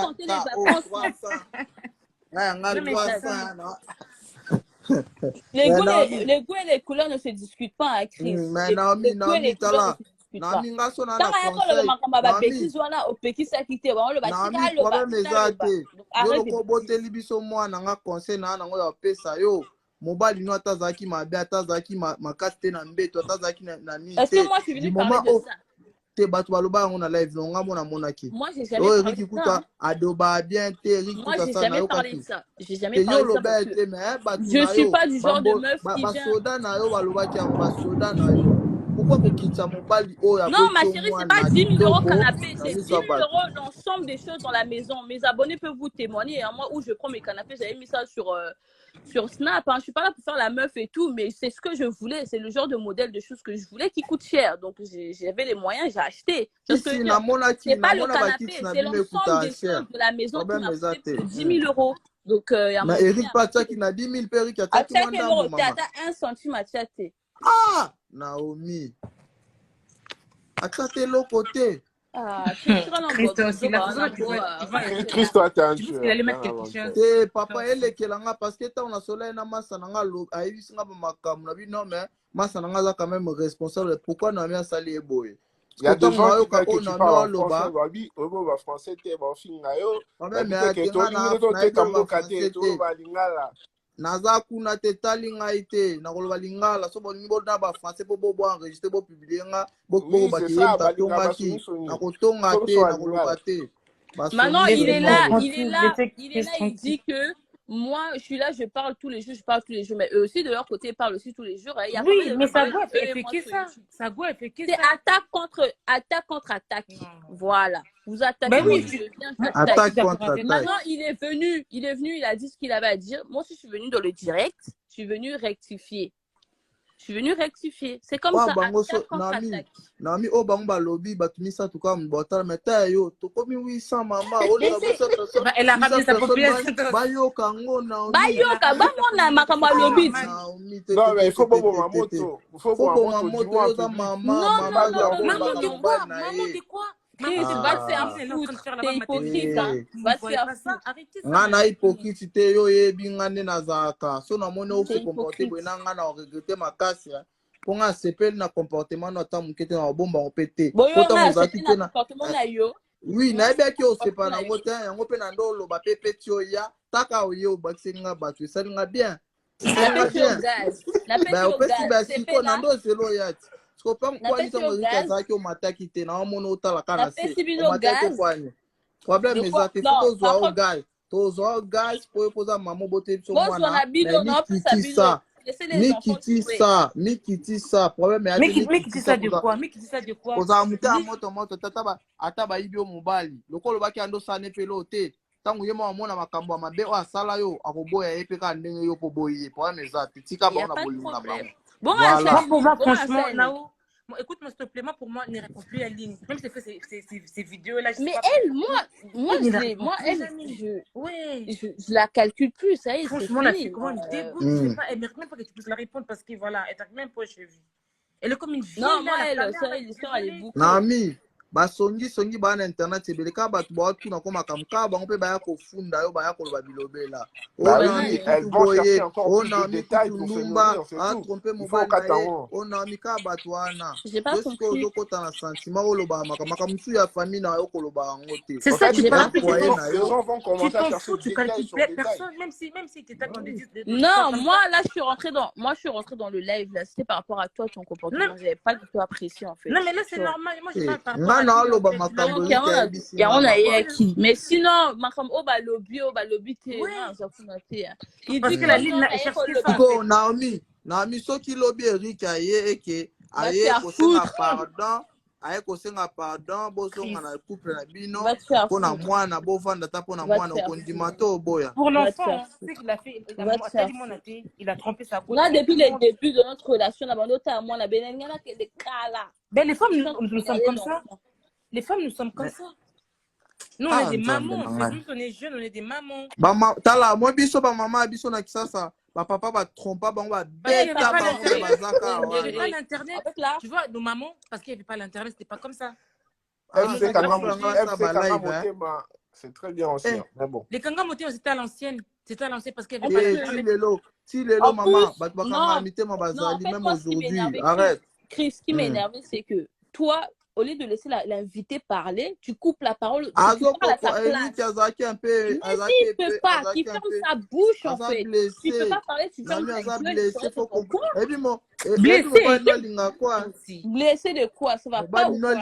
compter les vacances. Les goûts et les couleurs ne se discutent pas, hein, Chris. Mais Naomi, Naomi, tala. Naomi, nga so na na conseil. Naomi, problème ezate. Yo ko boteli biso mwana nga conseil na ngo ya pesa yo. Mobali no atazaki mabe atazaki makasi te na mbeto atazaki na nini te. Est-ce que moi je suis venu parler de ça? Te batu baloba ngo na live no nga mona monaki. Moi j'ai jamais parlé de ça. Adoba bien te Eric moi j'ai jamais parlé de ça. J'ai jamais parlé de ça. Je suis pas du genre de meuf qui vient. Basoda na yo balobaki yango basoda na yo. Pourquoi kokitsa mobali oyo? Non ma chérie, c'est pas 10 000 € canapé, c'est 10 000 € l'ensemble des choses dans la maison. Mes abonnés peuvent vous témoigner. Moi où je prends mes canapés, j'avais mis ça sur Snap, hein. Je suis pas là pour faire la meuf et tout, mais c'est ce que je voulais. C'est le genre de modèle de choses que je voulais qui coûte cher. Donc j'avais les moyens, j'ai acheté. C'est pas le canapé, c'est l'ensemble des choses de la maison qui m'a coûté 10 000 €. Donc mais Eric Pacha qui n'a 10 000 Eric a tati maman. T'as 1 centime à tchater. Ah Naomi. À tchater l'autre côté. Ah, Christo aussi, Christo, attends. Il allait mettre quelque chose. Papa, elle est là parce que t'as un soleil na massa nanga lo ayi singa makam na bi non mais massa nanga za quand même responsable. Pourquoi na mia sali eboy? Il y a des gens qui parlent français, babi, obo ba français te ba finga yo. Mais que to ni to kambo kate to ba lingala. Naza kuna te talinga ite na koloba lingala so bolingi bona ba français po bo enregistrer bo publier nga bo ba ki tonga ki na kotonga te na koloba te. Maintenant il est là, il dit que moi je suis là, je parle tous les jours, mais eux aussi de leur côté ils parlent aussi tous les jours. Il y a oui, mais ça doit faire que ça. Ça doit faire que ça. C'est attaque contre attaque. Voilà. Vous attaquez. Ben oui, attaque contre attaque. Maintenant, il est venu, il a dit ce qu'il avait à dire. Moi aussi, je suis venue dans le direct. Je suis venue rectifier. C'est comme ça. Attaque contre attaque. Nami, oh, bamba lobby, batumi ça tout comme botal, mais t'as yo, to comme 800 maman. Elle a ramené sa population. Bayoka, Naomi. Bayoka, bamona makamba lobby. Non, mais il faut pas ma moto. Il faut pas ma moto. Maman de quoi? Tu vas te faire foutre, t'es hypocrite, hein. Va te faire foutre. Ngana hypocrite te yo yebi ngane nazaka. So na mone o faut comporter bena ngana o regretter makasi. Pour nga sepel na comportement na ta mukete na bomba o pété. Kota muzaki te na comportement na yo. Oui, na ebe ki o sepa na ngote yango pe na ndolo ba pepe tio ya taka o ye o bakisenga batu salinga bien. La pêche au gaz. La pêche au gaz. C'est pas na ndo selo ya. Parce que quoi ils ont dit ça qui ont attaqué t'es na mono tala kana c'est problème mais ça te faut tous au gaz pour poser maman beauté sur moi Mikiti ça problème mais Mikiti ça de quoi oza muta moto tata ata ba ibio mobali lokolo baki ando sane pelo te tangu yema amona makambo mabe o asala yo akoboya epeka ndenge yo poboye problème mais ça tika ba na bolingo na bango. Bon, voilà. Franchement, Nao, écoute-moi, s'il te plaît, moi, pour moi, ne répond plus à ligne. Même si elle fait ces vidéos-là. Mais elle, je la calcule plus, ça y est, franchement, la fille, comment elle dégoûte, je sais pas, elle mérite même pas que tu puisses la répondre parce que voilà, elle t'a même pas cheveux. Elle est comme une fille. Non, moi, l'histoire, elle est beaucoup. Nami. Songi ba na internet ebele ka batu ba tu na koma kamka ba mpe ba ya kofunda yo ba ya koloba bilobela elle va chercher encore plus de détails pour se nourrir on a mis ka batu wana j'ai pas compris kota na sentiment oloba makamaka musu ya famille na yo koloba ngote c'est ça tu parles les gens vont commencer à chercher tu calcules personne même si tu tapes dans des non moi là je suis rentrée dans le live là c'était par rapport à toi ton comportement j'avais pas du tout apprécié en fait non mais là c'est normal moi j'ai pas mais sinon makambo balobi te il dit que la ligne là est cherchée Naomi soki lobi Eric aye eke aye kosenga pardon bozonga na couple na bino pona mwana bovanda ta pona mwana okondima to boya pour l'enfant c'est qu'il a fait il a trompé sa copine là depuis le début de notre relation na bandota à moi na benenga na que des kala ben les femmes nous sommes comme ça. Les femmes, nous sommes comme ça. Nous, on est des mamans. Nous, on est jeunes, on est des mamans. Tala, moi, biso, ba maman, biso, na kisasa, ba papa, ba trompa, ba on va bêta, ba il n'y avait pas l'internet. Tu vois, nos mamans, parce qu'il n'y avait pas l'internet, c'était pas comme ça. C'est très bien ancien, mais bon. Les Kanga Moté, c'était à l'ancienne. C'était à l'ancienne parce qu'il y avait si Lelo, maman, même aujourd'hui, arrête. Chris, ce qui m'énervait, c'est que toi, au lieu de laisser l'invité parler, tu coupes la parole. Tu parles à sa place. Mais si, il ne peut pas. Qu'il ferme sa bouche, en fait. Tu ne peux pas parler, tu fermes ta gueule. Blessé de quoi? Ça va pas ou quoi?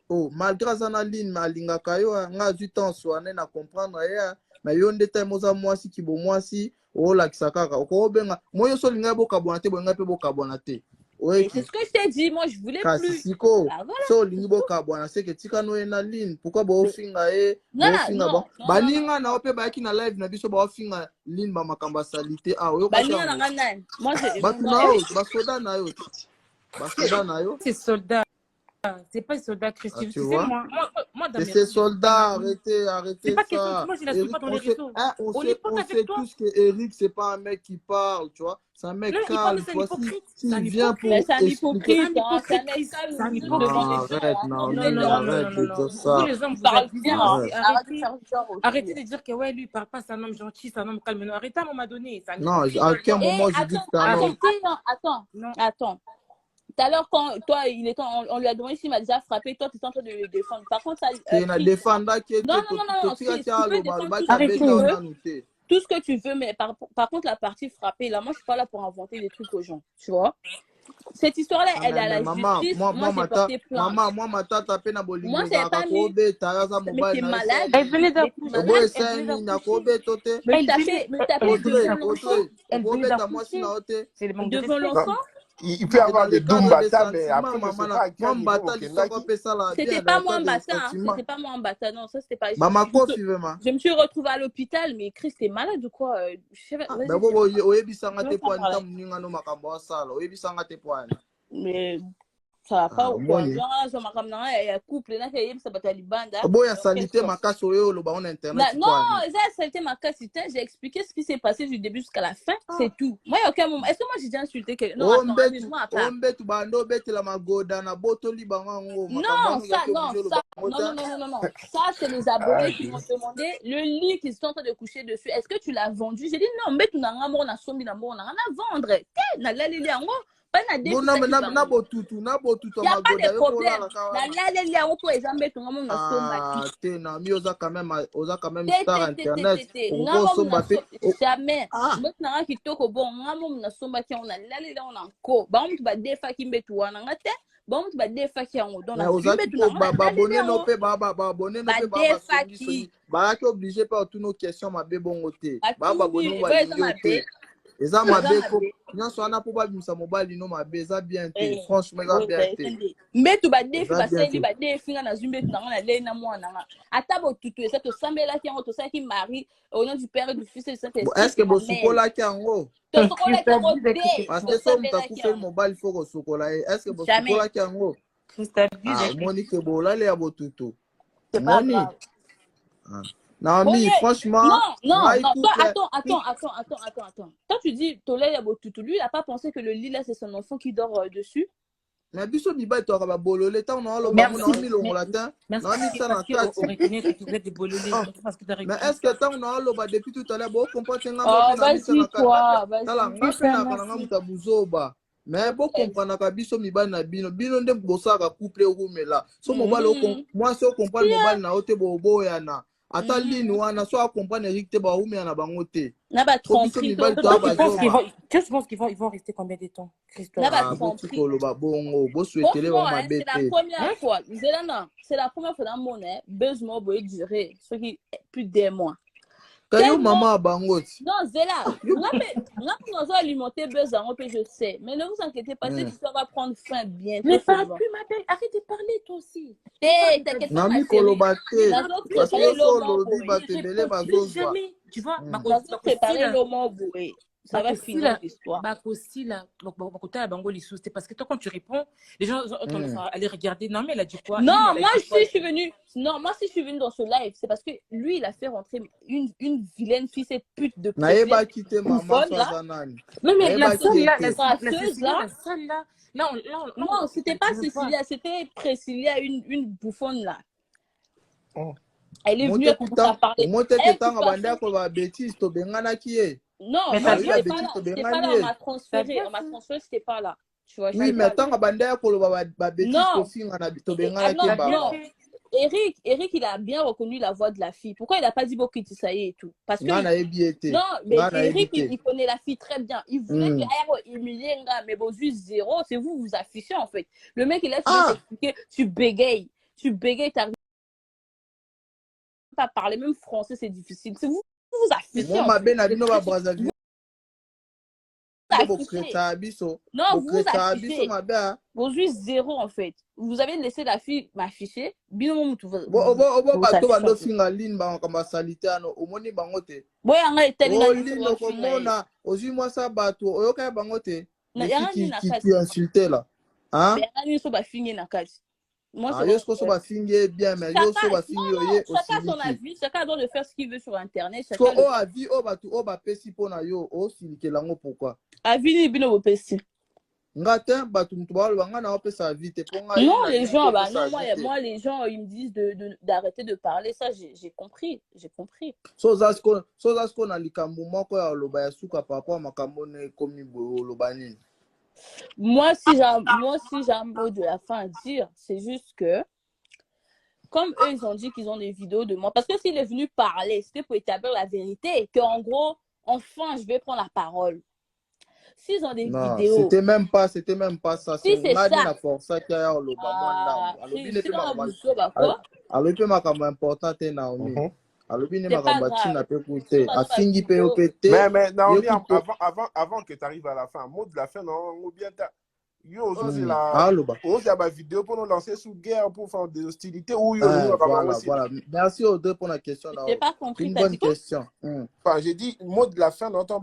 Oh, malgré ça, malingaka yo nga temps soane na comprendre ya mais yo ndeta moza mwasi ki bo mwasi o la kisakaka ko benga moyo so linga boka bonate bonga pe boka bonate. Oui, c'est ce que je t'ai dit, moi je voulais plus. Siko so lingi boka bona c'est que tika no na ligne pourquoi bo finga bon baninga na ope ba ki na live na biso ba finga ligne ba makamba salite yo baninga na ngana moi je basoda na yo c'est soldat. C'est pas soldat Christine. Tu sais, moi dans ces soldats, arrêtez c'est pas ça. Moi, je la suis pas dans les réseaux. On sait tous que Eric, c'est pas un mec qui parle, tu vois. C'est un mec calme. Il vient pour expliquer. C'est un hypocrite. Arrête de dire ça. Vous les hommes, vous êtes bien. Arrêtez de dire que ouais, lui, il parle pas, c'est un homme gentil, c'est un homme calme. Arrêtez à un moment donné. Non, à aucun moment, je dis que c'est un homme. Attends. Tout à l'heure, quand toi, on lui a demandé s'il m'a déjà frappé, toi, tu es en train de le défendre. Par contre, ça. Tout ce que tu veux, mais par contre, la partie frappée, là, moi, je suis pas là pour inventer des trucs aux gens, tu vois. Cette histoire-là, elle est à la justice. Moi, j'ai porté plainte. Moi, ma tante a peine à Bolivie. Moi, c'est pas mis. Mais t'es malade. Elle venait d'accoucher. Devant l'enfant. Il peut avoir des Doumbata, mais après, c'était pas moi en bata. C'était pas moi en bata. Non, ça, c'était pas. Je me suis retrouvée à l'hôpital, mais Chris, t'es malade ou quoi? Mais ça va pas ou quoi? Il y a couple, il y a salité ma casse on internet. Non, salité ma casse, j'ai expliqué ce qui s'est passé du début jusqu'à la fin, c'est tout. Moi, il n'y a aucun moment. Est-ce que moi j'ai déjà insulté quelqu'un? Non, attends, amuse-moi à part. Non. Ça, c'est les abonnés qui m'ont demandé le lit qu'ils sont en train de coucher dessus. Est-ce que tu l'as vendu? J'ai dit non, mais tu n'as rien à vendre. Il n'y a pas de problème. Star internet. Jamais. Eza mabe ko nyonso wana po babimisa mobali no mabe eza bien te franchement eza bien te mbetu badefi baseli badefi nga na zumbetu nango na lei na mwana nga ata botutu eza tosambelaki yango tosalaki mari au nom du père et du fils et du Saint-Esprit. Est-ce que bosukolaki yango tosokolaki yango parce que so mutu akufeli mobali fo kosukola ye est-ce que bosukolaki yango monique bolale ya botutu moni non, mais franchement. Non, attends. Quand tu dis Tolé Yabotutu, lui, il n'a pas pensé que le lit là, c'est son enfant qui dort dessus. Mais biso biba to ka bolole le temps on a mis le latin. Mais est-ce que tant on a depuis tout à l'heure bon comprendre mais bon comprendre ka biso mibali na bino nde bosaka couple rumela so mobali moi so comprendre mobali na ote boboyana ata ligne wana so a comprendre Eric te ba umia na bango te na ba tromperie je pense qu'ils vont rester combien de temps Christophe na ba tromperie bongo bo souhaiter ba mabete c'est la première fois c'est la première fois dans mon besoin boy durer ce qui plus d'un mois. Kayo maman bangoti. Non, Zéla. Nous allons alimenter besoin, je sais. Mais ne vous inquiétez pas, cette histoire va prendre fin bientôt. Ne parle plus, ma belle. Arrête de parler, toi aussi. T'inquiète pas. Nami kolobate. Parce que so lodi bate bele bazozwa. Jamais. Tu vois, ma cause préparer le mot boué. ça va finir l'histoire. Aussi, là, côté à Bango, c'est parce que toi, quand tu réponds, les gens ont tendance à aller regarder. Non, mais elle a dit quoi? Non, moi, si je suis venue dans ce live, c'est parce que lui, il a fait rentrer une vilaine fille, cette pute de bouffonne, là. Non, mais la salle, là, non, c'était pas Cécilia, c'était Priscilla, une bouffonne, là. Elle est venue pour ça parler. Non, moi, j'étais pas là, on m'a transféré, c'était pas là. Tu vois, oui, mais tant que non. Eric, il a bien reconnu la voix de la fille. Pourquoi il n'a pas dit Bokiti Saye et tout? Parce que non, mais Eric, il connaît la fille très bien. Il voulait que humilier, mais bon, juste zéro, c'est vous affichez en fait. Le mec, il a t'expliquer, tu bégayes, t'arrives pas à parler, même français, c'est difficile. C'est vous affichez. Non, vous affichez. Vous juste zéro en fait. Vous avez laissé la fille m'afficher. Moi, c'est son avis. Chacun doit faire ce qu'il veut sur Internet. Non, les gens, moi, les gens, ils me disent d'arrêter de parler. Ça, j'ai compris. Moi, si j'ai un mot de la fin à dire, c'est juste que, comme eux, ils ont dit qu'ils ont des vidéos de moi, parce que s'il est venu parler, c'était pour établir la vérité, qu'en gros, enfin, je vais prendre la parole. S'ils ont des vidéos. C'était même pas ça. Si c'est ça. Mais Naomi, avant que tu arrives à la fin, mot de la fin, non, ou bien yo aussi la vidéo pour nous lancer sous guerre pour faire des hostilités ou voilà. Merci aux deux pour la question. J'ai pas compris. Une bonne question. Enfin, j'ai dit mot de la fin dans ton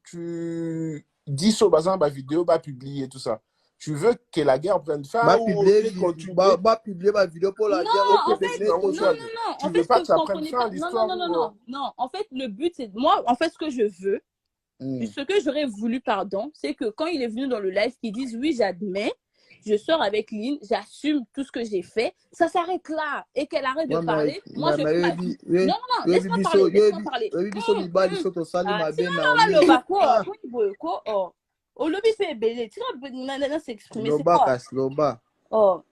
tu dis sur bazar ma vidéo va publier tout ça. Tu veux que la guerre prenne fin ou publier ma vidéo pour la guerre. En fait, non. Tu veux pas que ça prenne fin l'histoire? Non. En fait, le but c'est moi. En fait, ce que je veux. Ce que j'aurais voulu, c'est que quand il est venu dans le live, qu'il dise oui, j'admets, je sors avec Lynn, j'assume tout ce que j'ai fait, ça s'arrête là et qu'elle arrête de parler. Moi, je fais non, laisse-moi parler. Au lobby, c'est belé. Tu vas s'exprimer. Quand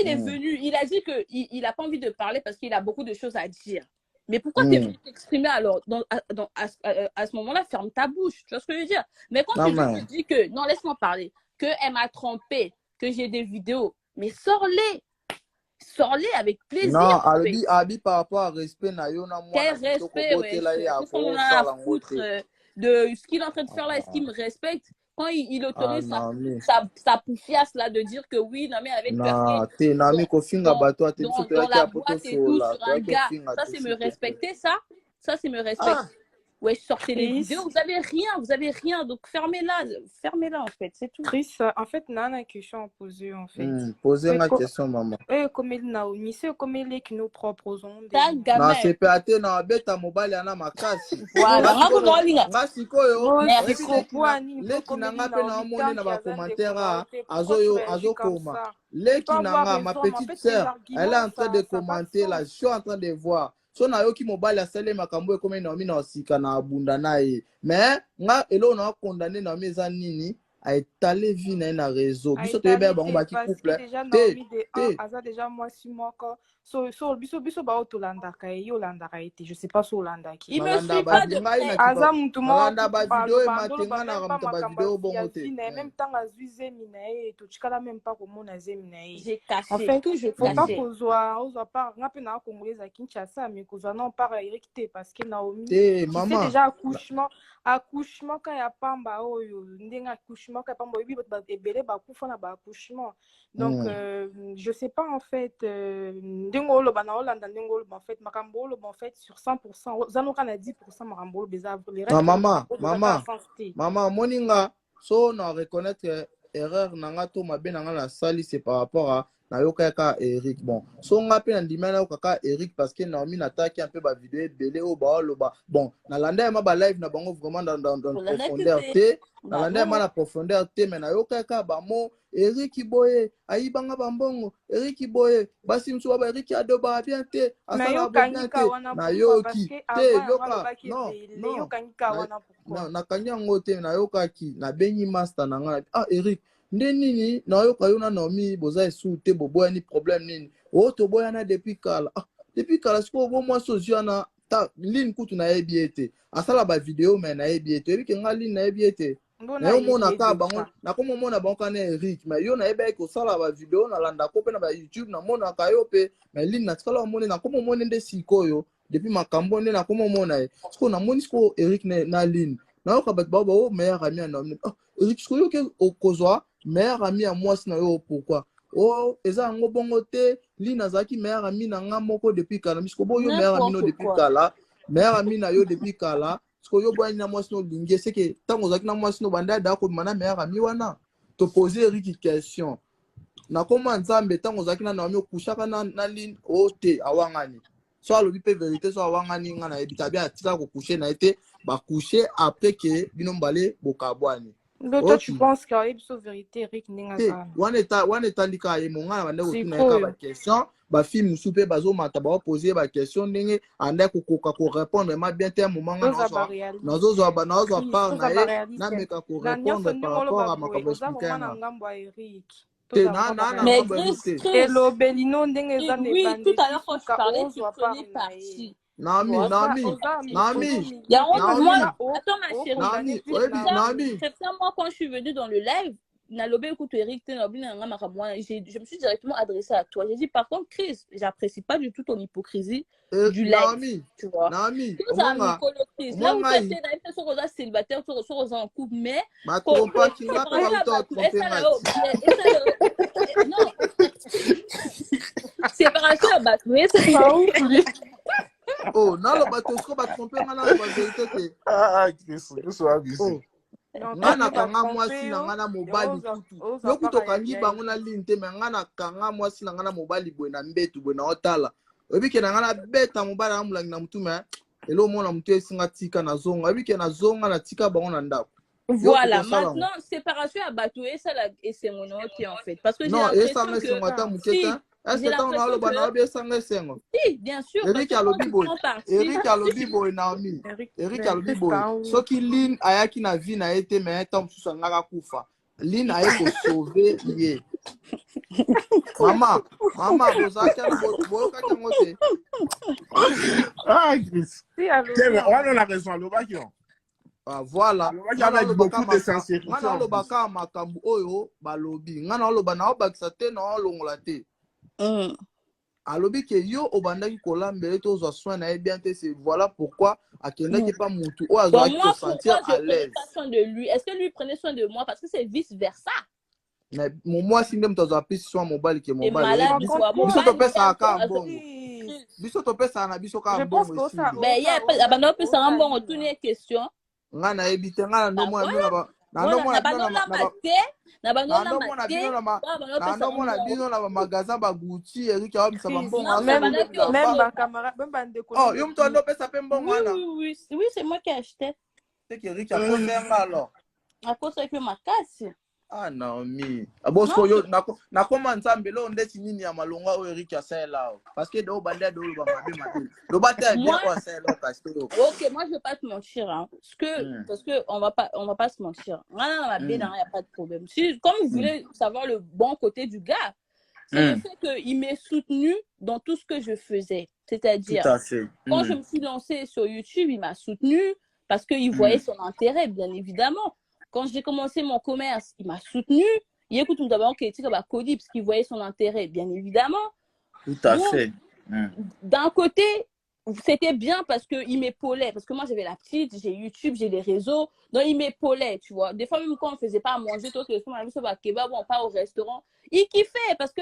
il est venu, il a dit qu'il n'a pas envie de parler parce qu'il a beaucoup de choses à dire. Mais pourquoi tu es venu t'exprimer alors à ce moment-là, ferme ta bouche. Tu vois ce que je veux dire? Mais quand tu me dis que, non, laisse-moi parler, qu'elle m'a trompé, que j'ai des vidéos, mais sors-les avec plaisir. Non, Abi par rapport à respect, quel respect, ouais. Qu'est-ce qu'on en a à foutre de ce qu'il est en train de faire là? Est-ce qu'il me respecte? Quand il autorise sa poufiasse là de dire que oui, non mais avec dans la boîte et tout sur un gars, ça c'est me respecter, ça c'est me respecter. Ouais, sortez les vidéos, vous avez rien, donc fermez-la en fait, c'est tout. Chris, en fait, Nana, question à poser en fait. Posez une question, maman. Comme il Naomi, c'est comme il qui nous proposons. Non, c'est pas na beta mobile yana makasi. Voilà, merci leki nanga pe na omone na ba commentaire azo koma. Leki nanga ma petite sœur, elle est en train de commenter là, je suis en train de voir. So na yoki mobile asale makambo e comme Naomi na osika na abunda na ye. Mais nga elo na condamné na meza nini a étalé vie na réseau. Biso to yeba bango baki couple. Aza déjà moi 6 mois quand so biso ba otolanda kai yolanda kaiti je sais pas so olanda ki. Il me suit pas de aza mutu mo olanda ba vidéo e matenga na ramta ba vidéo bongo te. Même temps azuize minae to chikala même pas komona zeminae. J'ai caché en fait, tout, je faut pas kozwa pas ngape na congolais à Kinshasa mais kozwa non par Eric parce que Naomi c'est déjà accouchement quand ya pamba oyo ndenga accouchement quand pamba oyo ebele ba kufa na ba accouchement donc je sais pas en fait Ndingolo Banaolanda Ndingolo en fait Makambolo en fait sur 100% Zanoka na 10% Makambolo Beza les restes maman moninga so na reconnaître erreur nanga to mabe nanga la sali c'est par rapport à na yoka ka Eric bon so nga pe ndima na yoka Eric parce que Naomi n'attaque un peu ba vidéo belé au ba loba bon na landa ma ba live na bango vraiment dans profondeur té na landa ma na profondeur té mais na yoka ka ba mo Eric Boye ayibanga bambongo Eric Boye basi msuwa ba Eric ado ba bien té asala ba bien té na yoki té yoka non na kanya ngote na yoka ki na benyi master na nga Eric nde nini na yoka yo na Naomi boza esu te boboya ni problème nini o to boya na depuis kala siko bo moi sozio na ta ligne kutu na ebiete asala ba vidéo mais na ebiete ebi ke nga ligne na ebiete na yo mona ka bango na komo mona bango kana Eric mais yo na ebe ko sala ba vidéo na landa ko pe na ba YouTube na mona ka yo pe mais ligne na tikala mona na komo mona nde sikoyo depuis makambo nde na komo mona e siko na moni siko Eric na ligne na yoka bat baba o meilleur ami na Naomi Eric siko yo ke okozwa meilleur ami à moi c'est yo pourquoi oh eza ngo bongo te li nazaki meilleur ami na nga moko depuis kala misko bo yo meilleur ami no depuis kala meilleur ami na yo depuis kala sko yo boya na moi sino lingue c'est que tango zaki na moi sino banda da ko mana meilleur ami wana to poser Eric question na comment nzambe tango zaki na Naomi okushaka na ligne o te awangani so alobi pe vérité so awangani nga na ebita bien atika ko coucher na été ba coucher après que bino mbale bokabwani. Toi, tu penses qu'il y a une vérité, Eric Ninga. Wan est lika et mon gars, on a une question. Ba film soupe bazo mata ba poser ba question ndenge anda ko répondre ma bien terme moment nazo zo ba par na meka ko répondre par rapport à ma expliquer mais Hello Belino ndenge za ne oui, tout à l'heure quand je parlais tu prenais parti. Nami. Attends ma chérie. C'est ça moi quand je suis venue dans le live, Nalobé écoute Eric, je me suis directement adressée à toi. J'ai dit par contre Chris, j'apprécie pas du tout ton hypocrisie du live. Tu vois. Nami. Tout ça là où tu étais d'ailleurs sur Rosa célibataire, sur Rosa en couple, mais ma compa qui m'a pas non. Séparation à Batoué, c'est pas ouf. Oh, non, le bateau se va tromper maintenant la vérité. Ah, Chris, nous sommes abusés. Ngana kanga mwasi na ngana mobali tutu. Yo kutokangi bango na linte me ngana kanga mwasi na ngana mobali bwe na mbetu bwe na otala. Obike na ngana beta mobali na mulangi na mutu me elo mona mutu esinga tika na zonga. Obike na zonga na tika bango na ndako. Voilà, maintenant séparation à Batoué ça et c'est mon nom en fait parce que j'ai l'impression que est-ce que on a le banana bien sangé sengo? Si, bien sûr. Eric Alobibo et Naomi. Eric Alobibo. Ce qui line ayaki na vie na été mais tant sous ngaka kufa. Line ayeko sauver lié. Maman, bozaka boyoka kangote. Ah, Chris. On a raison le bakion. Ah voilà. Il y a beaucoup de sincérité. Ngana lo baka makambu oyo balobi. Ngana lo bana obakisa te na longola te. Alobi que yo obandaki kolambele to zo soin na bien te c'est voilà pourquoi akendaki pas mutu o azo ki se sentir à l'aise. De lui, est-ce que lui prenait soin de moi parce que c'est vice versa. Mais moi si ndem to zo apisi soin mobile que mobile. Biso to pesa aka bongo. Biso to pesa na biso ka bongo. Mais il y a abandon pesa na bongo tout une question. Ngana ebite ngana no mo ami na ba. Na bino na magasin ba Gucci Eric a mis ba mbongo même camarade même bande ko oh yo mto ndo pesa pe mbongo wana oui c'est moi qui ai acheté c'est que Eric a posé alors à cause que ma casse ah Naomi abosko yo na koma nzambe lo ndeti nini ya malonga o Eric a ça là parce que do bande do ba mabe mabe do bata bien quoi ça là casto. OK, moi je vais pas te mentir hein parce que on va pas se mentir. Là ma bé il y a pas de problème. Si comme vous voulez savoir le bon côté du gars, c'est le fait que il m'ait soutenu dans tout ce que je faisais. C'est-à-dire quand je me suis lancée sur YouTube, il m'a soutenu parce qu'il voyait son intérêt bien évidemment. Quand j'ai commencé mon commerce, il m'a soutenu. Il écoute tout d'abord qu'il était comme Cody parce qu'il voyait son intérêt, bien évidemment. Tout à fait. D'un côté, c'était bien parce qu'il m'épaulait. Parce que moi, j'avais la petite, j'ai YouTube, j'ai les réseaux. Donc, il m'épaulait, tu vois. Des fois, même quand on ne faisait pas à manger, toi, on part au restaurant. Il kiffait parce que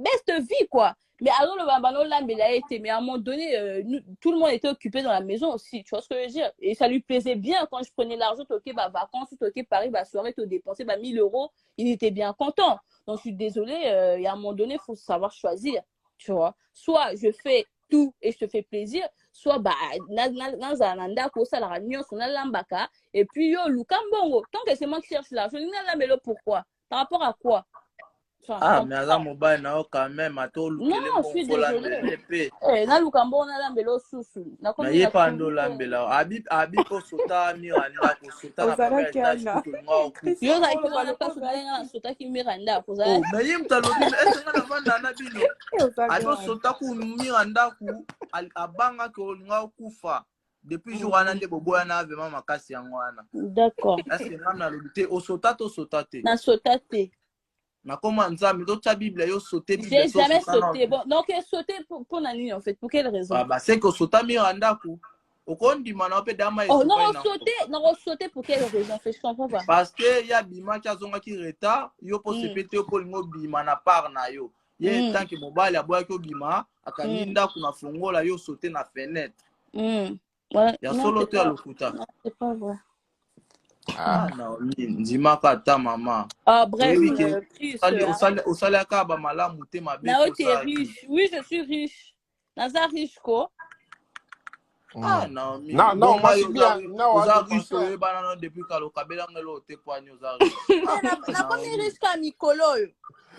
best vie, quoi. Mais alors, le bambano, là, mais il a été. Mais à un moment donné, tout le monde était occupé dans la maison aussi. Tu vois ce que je veux dire? Et ça lui plaisait bien quand je prenais l'argent, ok, bah, vacances, ok, Paris, bah, soirée, te dépenser, bah, 1000 €. Il était bien content. Donc, je suis désolée. Et à un moment donné, il faut savoir choisir. Tu vois? Soit je fais tout et je te fais plaisir, soit bah et puis yo lukambongo tant que c'est moi qui cherche l'argent pourquoi par rapport à quoi? Enfin, mais Azam Mobile non quand même à tout non je suis désolée na lukambo na lambelo susu na komi na pando lambela abi ko sota miranda ko sota na première étage ko ngao ku yo za ki na pas sota sota ki miranda ko za mais yim talobi est na vanda na bino ato sota ku miranda ku abanga ko ngao kufa depuis jour wana nde boboya na vraiment makasi yango wana d'accord est-ce que ngam na lobité o sota to sotate na sotate na comment nzambe to ta bible yo sauter bible j'ai jamais sauté bon donc sauter pour nani en fait pour quelle raison bah c'est que sauter miranda ku okondima na pe dama oh non sauter pour quelle raison fait je comprends pas parce que ya bima ki azonga ki retard yo po sepete yo polingo bima na part na yo ye tant que mobile aboya ki bima akangi ndaku na fongola yo sauter na fenêtre ouais ya solo te lokuta c'est pas vrai. Ah non, ndimaka ta mama. Ah bref, au salaire ka ba malamu te mabe. Na tu es riche. Oui, je suis riche. Naza riche ko. Ah non, non, moi je bien. Non, oza riche to banana depuis kalo kabela ngelo te kwani oza riche. Na komi riche ka Nicolo yo.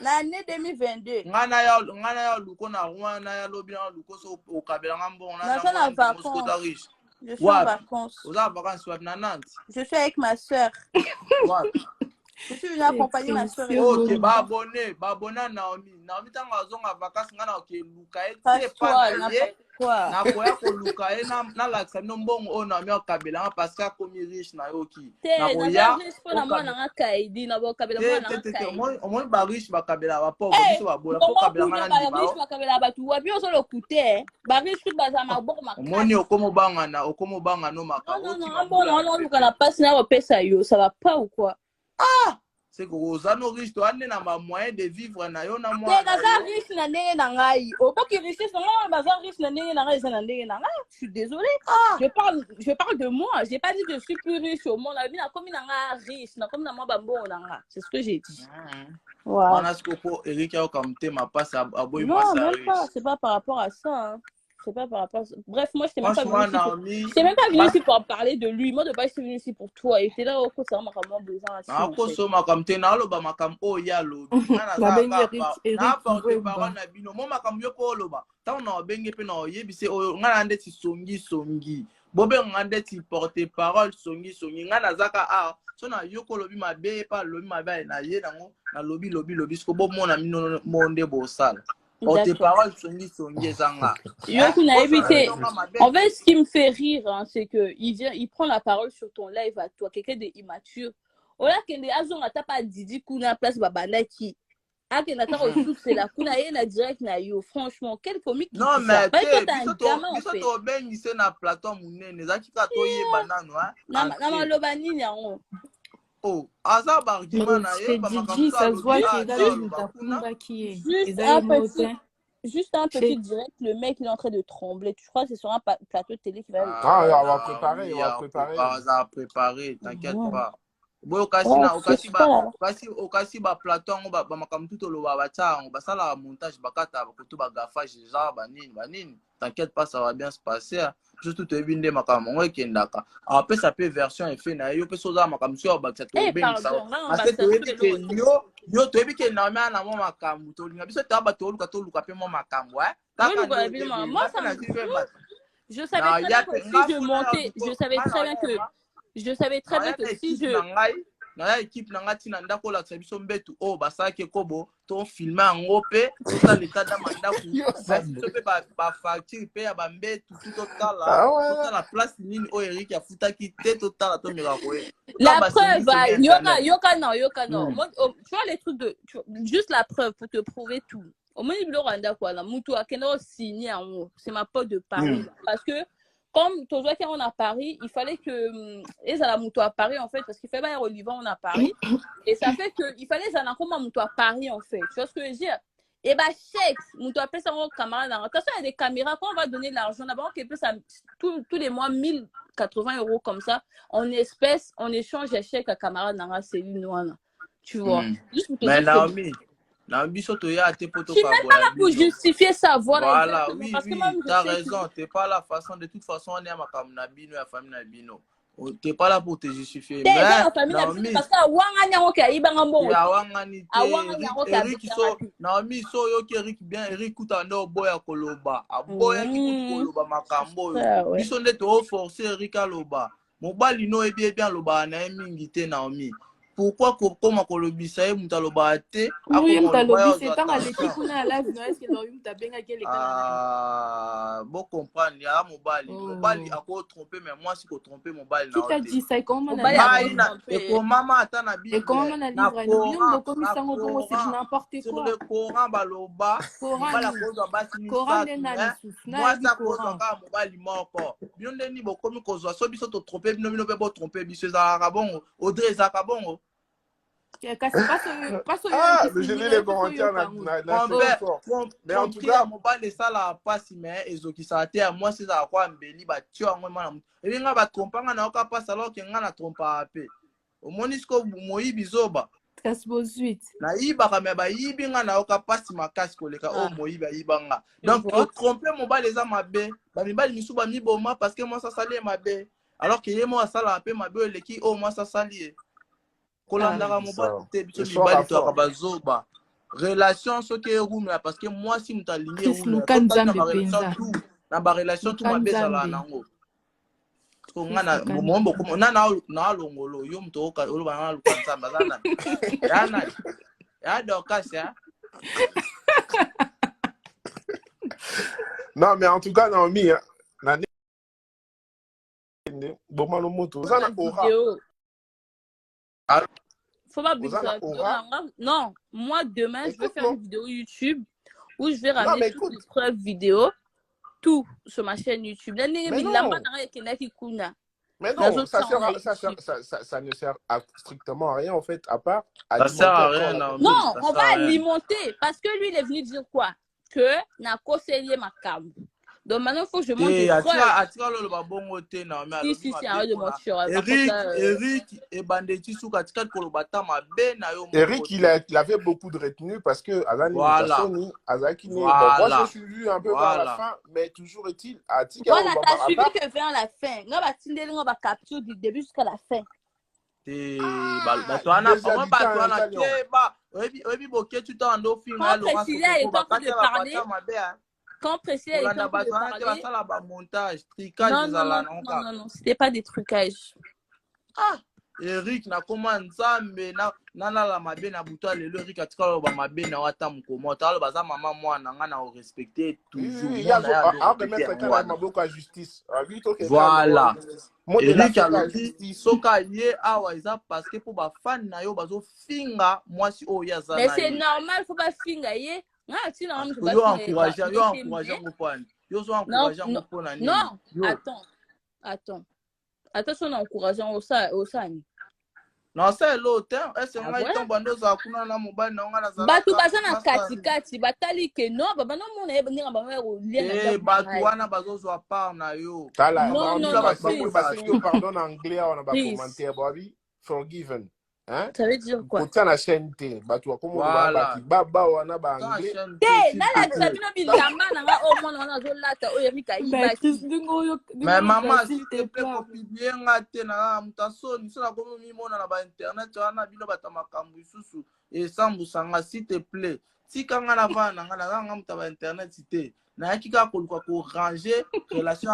Na année 2022. Ngana ya luko na rwana ya lobi na luko so o kabela ngambo na na riche. Je suis en vacances. Vous avez vacances à Nantes? Je suis avec ma soeur. Je suis venue accompagner ma soeur. Ok, bah abonné Naomi. Naomi tant que vacances ngana ok lukae c'est pas quoi. Na koya ko lukae na la xamno mbongo o na mi okabela parce que comme riche na yoki. Na koya riche pour moi na kaidi na bo kabela moi na kaidi. Au moins ba riche ba kabela ba pauvre biso ba bola ko kabela ngana ndi ba. Riche ba kabela ba tu wa bi ozo le coûter. Ba riche tout ba za ma bo ma. Moni okomo banga no maka. Non, luka na passe na o pesa yo, ça va pas ou quoi? Ah! C'est que Rosano riche, tu as un moyen de vivre na yo na moi. Tu es riche na ndenge na ngai. O pas que riche c'est moi, bazar riche na ndenge na ngai, c'est na ndenge na ngai. Je suis désolée. Je parle de moi. J'ai pas dit que je suis plus riche au monde. Na comme na ngai riche, na comme na moi bambo na ngai. C'est ce que j'ai dit. Ouais. On a ce que pour Eric a comme thème à passer à boy moi ça. Non, même pas, c'est pas par rapport à ça. Hein. C'est pas par rapport à ça. Bref, moi, je t'ai même pas venu ici pour parler de lui. Moi, de base, je suis venu ici pour toi. Et t'es là, au cours, ça m'a vraiment besoin. Ah, koso makam te na loba makam o ya lobi. Na porte parole na bino. Mo makam yo ko loba. Ta on benge pe na oyebise o ngana ndeti songi. Bobe ngande ti porte parole songi. Ngana zaka a so na yo ko lobi mabe pa lobi mabe na ye nango na lobi sko bo mona mino monde bo sala. Oh, tes paroles sont zanga. En fait, ce qui me fait rire, hein, c'est que il prend la parole sur ton live à toi, quelqu'un d'immature. Au là qu'il a pas Didi Kuna place Babanaki. Ah, qu'il a pas reçu c'est la Kuna et la direct na yo. Franchement, quel comique. Non mais tu es bien ici na plateau mouné, les acquis ka toye banano hein. Na lobani nyango. Oh, Azar Bargima na ye ba makam ça se voit qu'il a le Takumba qui est. Juste un petit direct, le mec il est en train de trembler. Tu crois que c'est sur un plateau de télé qui va. Ah, on va préparer, Ça va préparer, t'inquiète pas. Boyo okasi ba plateau ba makam tout lo ba cha ba sala montage bakata ba kutu ba gafage genre banini. T'inquiète pas, ça va bien se passer. Juste te binde makam ngo ekendaka. Après ça peut version effet na yo pe soza makam sur ba cha to ben ça. Parce que to yo to ebi ke na ma na mo makam to linga biso ta ba to luka pe mo makam ouais. Moi ça me je savais très bien que si je montais, je savais très bien que si je na équipe nanga tina ndako la biso mbetu o basake kobo to filmer ngo pe to l'état da mandaku to pe ba facture pe ya ba mbetu tout la place nini o Eric ya futaki te total to mira ko la preuve yoka non moi tu vois les trucs de juste la preuve pour te prouver tout Au moins, il Rwanda quoi. La Moutou a signé en haut. C'est ma pote de Paris. Parce que, comme toi, quand on est à Paris, il fallait que. Et ça la Moutou à Paris, en fait, parce qu'il fallait au Liban, on est à Paris. Et ça fait qu'il fallait ça n'a comme Moutou à Paris, en fait. Tu vois ce que je veux dire? Et bah, chèque, Moutou appelle ça en camarade. De toute façon, il y a des caméras. Quand on va donner l'argent, d'abord, on peut ça tous les mois, 1080 € comme ça, en espèces, en échange de chèques à camarade dans la cellule. Tu vois? Juste pour te mais dire Naomi. Je suis même pas là pour justifier ça. Voilà, oui, tu as raison. Tu n'es pas la façon. De toute façon, on est à ma famille, la famille Nabino. Tu n'es pas là pour te justifier. Mais Naomi, parce que Naomi, so yo ki Eric bien, Eric kutanda boya koloba. Aboya ki koloba makambo yo. Biso nde to forcer Eric aloba. Mobali no ebi bien loba na mingi te Naomi. Pourquoi comment kolobisa ye mutaloba te oui mutalobi tant aleki kuna live no est-ce que lo mutabenga kele kana bon comprendre ya mobali ako tromper mais moi si ko tromper mobali na qui t'a dit ça comment et ko mama atana bi et comment na livre nous comme ça on bon c'est n'importe quoi sur le Coran baloba bala kozwa basi ni moi ça kozwa ka mobali moko bionde ni bokomi kozwa so biso to tromper bino pe bo tromper biso za kabongo Audrey za kabongo. Je lis les commentaires. Mais en tout cas, mon père, ça là passe, mais ils ont qui s'arrêtent à moi, c'est à quoi mbeli, bah tu as moi, et bien, va tromper, on a pas passe alors qu'il y a un trompe à paix. Au monisco, moi, bizoba. C'est beau suite. Na iba kame ba ibi nga na oka passe ma casque koleka o mo iba ibanga. Donc tromper mon bas les amabe, ba mi bali misuba mi boma parce que moi ça sali mabe. Alors que yé moi ça la paix mabe le qui oh moi ça sali. Kolandaka mobali te biso mibali to akabazoba relation soki room là parce que moi si mutalingi room na ba relation tout mabeza la nango ko ngana mombo ko na longolo yo mto ka olo bana lukanza bazana yana ya dokasa. Non mais en tout cas Naomi na bon malo moto ça na aura. Faut pas non, moi demain je vais faire une vidéo YouTube où je vais ramener toutes les preuves vidéo, tout sur ma chaîne YouTube. Mais non, ça ne sert strictement à rien en fait, à part ça sert à rien. Non, on va alimenter parce que lui il est venu dire quoi? Que n'a conseillé ma cam. Donc maintenant, il faut que je monte des preuves. Arrête de mentir. Eric, il avait beaucoup de retenue parce que moi, je suis vu un peu vers la fin, mais toujours est-il. Voilà, t'as suivi que vers la fin. On va capturer du début jusqu'à la fin. Quand Priscilla est en train de parler, non, c'était pas des trucages. Ah, Eric na koma nzambe na la mabe na buta lelo Eric atikala ba mabe na wata mukoma talo baza mama mwana nga na respecter toujours. Il y a remettre quand même maboko à justice. Voilà. Eric alobi soka ye awa eza parce que pour ba fan na yo bazo finga mwasi o ya za. Mais c'est normal, faut pas finga ye. Non, attends. Attention, on encourageant au Sani. Non, c'est l'autre. Est-ce qu'on a un bando za kuna na mobile na ngana za. Batu bazana kati batali ke no baba no mona yeba ninga baba ro lia. Batu wana bazozo a part na yo. Non, pardon anglais on a pas commentaire Bobby forgiven. Hein? Ça veut dire quoi? Pour la chaîne T, batu wa komo ba baba wana ba anglais. T, na la sabino bilamba na nga o mona na zo lata o Erika ibaki. Mais maman s'il te plaît ko publier ngate na mutasoni sala komo mi mona na ba internet wana bino batama kambu isusu et sambu sanga s'il te plaît. Si kanga na vana nga mutaba internet cité. Na kika ko ranger relation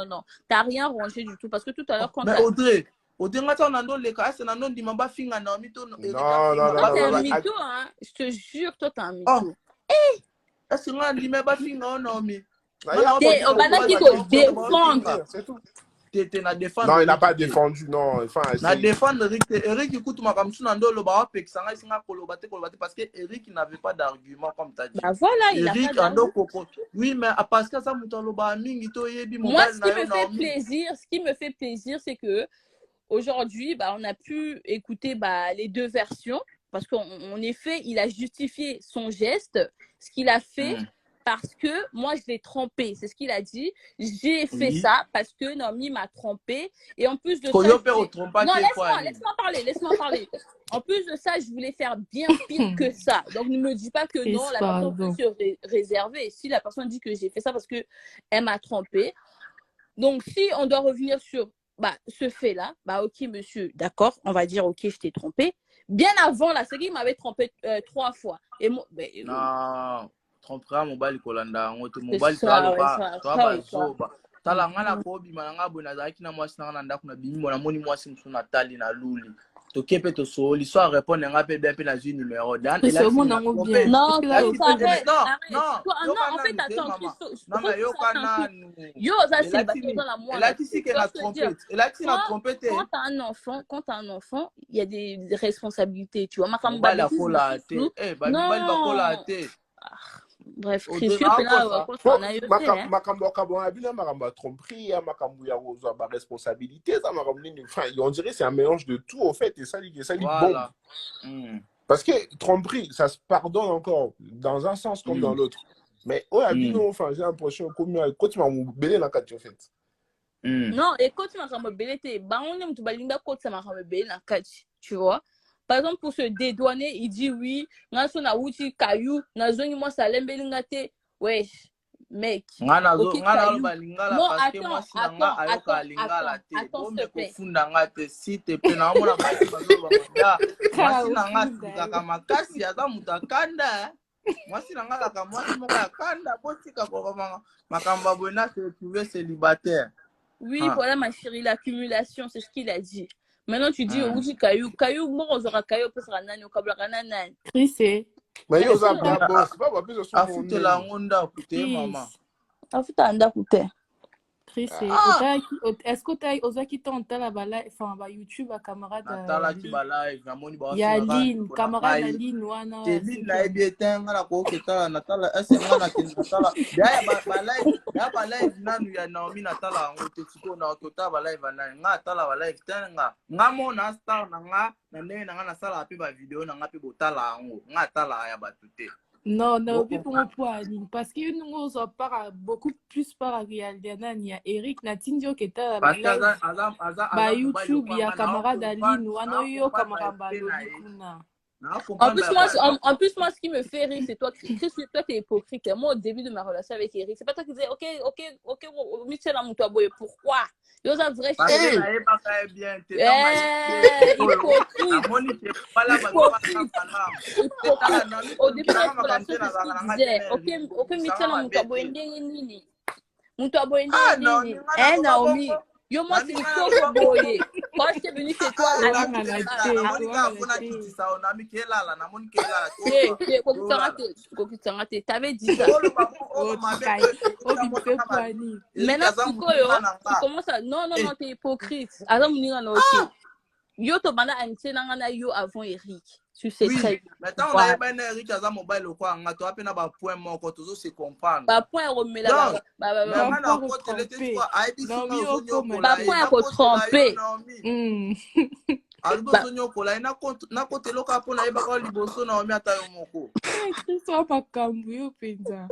non. T'as rien rangé du tout parce que tout à l'heure quand mais Audrey Odengata nando leka ase nando ndima ba finga na mito non, t'es un mytho hein, je te jure toi t'es un mytho. Est-ce que nga ndima ba finga na mi. On va qui te défendre. C'est tout. Non, il n'a pas défendu, non. Enfin, na défendre Eric écoute ma comme ça ndolo ba pexanga singa kolobate parce que Eric n'avait pas d'argument comme tu as dit. Bah voilà, il a pas d'argument. Oui, mais parce que ça mutalo ba mingi to yebi moi ce qui me fait plaisir c'est que aujourd'hui on a pu écouter les deux versions parce qu'en effet, il a justifié son geste, ce qu'il a fait parce que moi je l'ai trompé, c'est ce qu'il a dit. J'ai fait ça parce que Naomi m'a trompé et en plus de ça. Non, laisse-moi parler. En plus de ça, je voulais faire bien pire que ça. Donc ne me dis pas que non, la personne peut se réserver. Si la personne dit que j'ai fait ça parce que elle m'a trompé. Donc si on doit revenir sur ce fait-là, ok monsieur, d'accord, on va dire ok, je t'ai trompé. Bien avant là, c'est qu'il m'avait trompé 3 fois. Et moi, non. Trompera mobile kolanda ngoto mobile toi tala ngala ko bi malanga bona zaki na mwasi na ndako na bimi mona moni mwasi msuna tali na luli to kepe to so l'histoire répondre nga pe bien pe na une numéro dan et là non en fait attends non mais yo kana yo ça c'est dans la moi là tu sais qu'elle a trompé et là tu l'as trompé quand t'as un enfant il y a des responsabilités tu vois ma femme la cola bref, Christian là tromperie, responsabilité, on dirait c'est un mélange de tout au fait et ça dit voilà. Parce que tromperie, ça se pardonne encore dans un sens comme dans l'autre. Mais enfin j'ai l'impression que quand tu m'as belé la carte en fait. Non, et quand tu m'as belé on aime tu balinga quand ça m'a belé la carte, tu vois. Par exemple, pour se dédouaner, il dit oui, nazo na wuti kayu, nazo ni moi ça lembelingate. Wesh, mec. Non, attends, s'il te plaît, na mona ba mwasi nanga kaka makasi aza mutakanda. Mwasi nanga kaka mwasi moko akanda botika ko makamba bona se trouver célibataire. Oui, voilà ma chérie, l'accumulation, c'est ce qu'il a dit. Maintenant, tu dis, oui, Caillou, moi, on aura Caillou, parce qu'on a un câble, Trissé. Mais il y a un boss, pas plus de son. Afute la onda, écoutez, maman. Afute la onda, écoutez. Trissé. Est-ce que tu as osé quitter en telle balade, enfin, YouTube, à camarade. Il y a Lynn, camarade Lynn, Wana. C'est Lynn, là, et bien, la coqueta, Natala, est-ce que Natala, ya balai nanu ya Naomi Natala, on te tuko na okota balai vanai, Natala balai, tenga, ngamo na star na nga, na ne na nga na sala api ba video na nga pi botala ango, Natala ya batute. Non, puis pour moi, parce que nous on parle beaucoup plus par réalité. Il y a Eric Natindio qui était à YouTube, il y a camarade Aline, ou Anoyo, camarade Balobikuna. En plus, moi, ce qui me fait rire, c'est toi, Chris, toi, t'es hypocrite. Moi, au début de ma relation avec Eric, c'est pas toi qui disais, ok, Michel Amoutoaboye, pourquoi? Yo, ça vrai au début de la relation, c'est ce qu'il disait. Ok, Michel Amoutoaboye, nini. Moutoaboye, nini. Naomi. Yo, moi, c'est le boye. Quand je suis venue chez toi, t'avais dit ça. Maintenant, tu commences à... Non, t'es hypocrite. Yo, to bana anti nangana yo avant Eric. Tu sais très bien. Maintenant, on a ben Eric aza mobile ou quoi? On a toi peine ba point mon quand toujours se comprendre. Ba point remet là. Ba point retromper. Albo sonyo kola na kote loka pona eba ko liboso na omi ata yo moko. Christo makambu yo penza.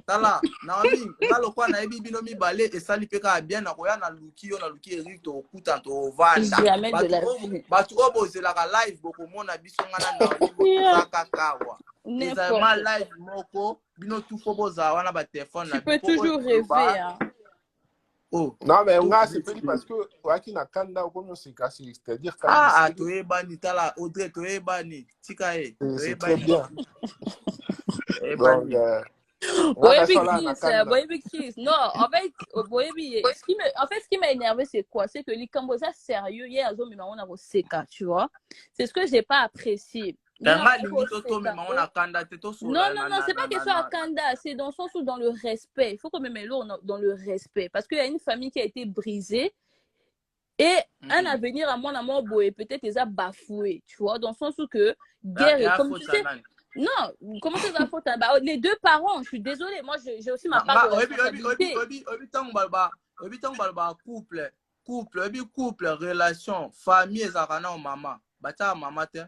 Tala na omi ngalo kwa na ebi bino mi bale esali peka bien na koya na luki Eric to okuta to vanda. Batu obozela ka live boko mona biso ngana na omi saka kawa. Eza ma live moko bino tout fo boza wana ba téléphone na. Tu peux toujours rêver hein. Oh. Non mais on a c'est petit parce que waki na kanda comme c'est cassé c'est-à-dire toi bani tala Audrey toi bani tikae c'est très bien. Donc Boyebi Chris. Non, en fait Boyebi ce qui m'a énervé c'est quoi? C'est que les Cambosa sérieux hier on a seka, tu vois. C'est ce que j'ai pas apprécié. Non, c'est pas question à Kanda, c'est dans le sens où dans le respect. Il faut qu'on me mette dans le respect. Parce qu'il y a une famille qui a été brisée et un avenir à mon amour, peut-être les a bafoués, tu vois, dans le sens où que guerre, comme tu sais. Non, comment c'est la faute? Les deux parents, je suis désolée, moi j'ai aussi ma part de responsabilité. Couple, relation, famille, ezakana maman. Bata maman te.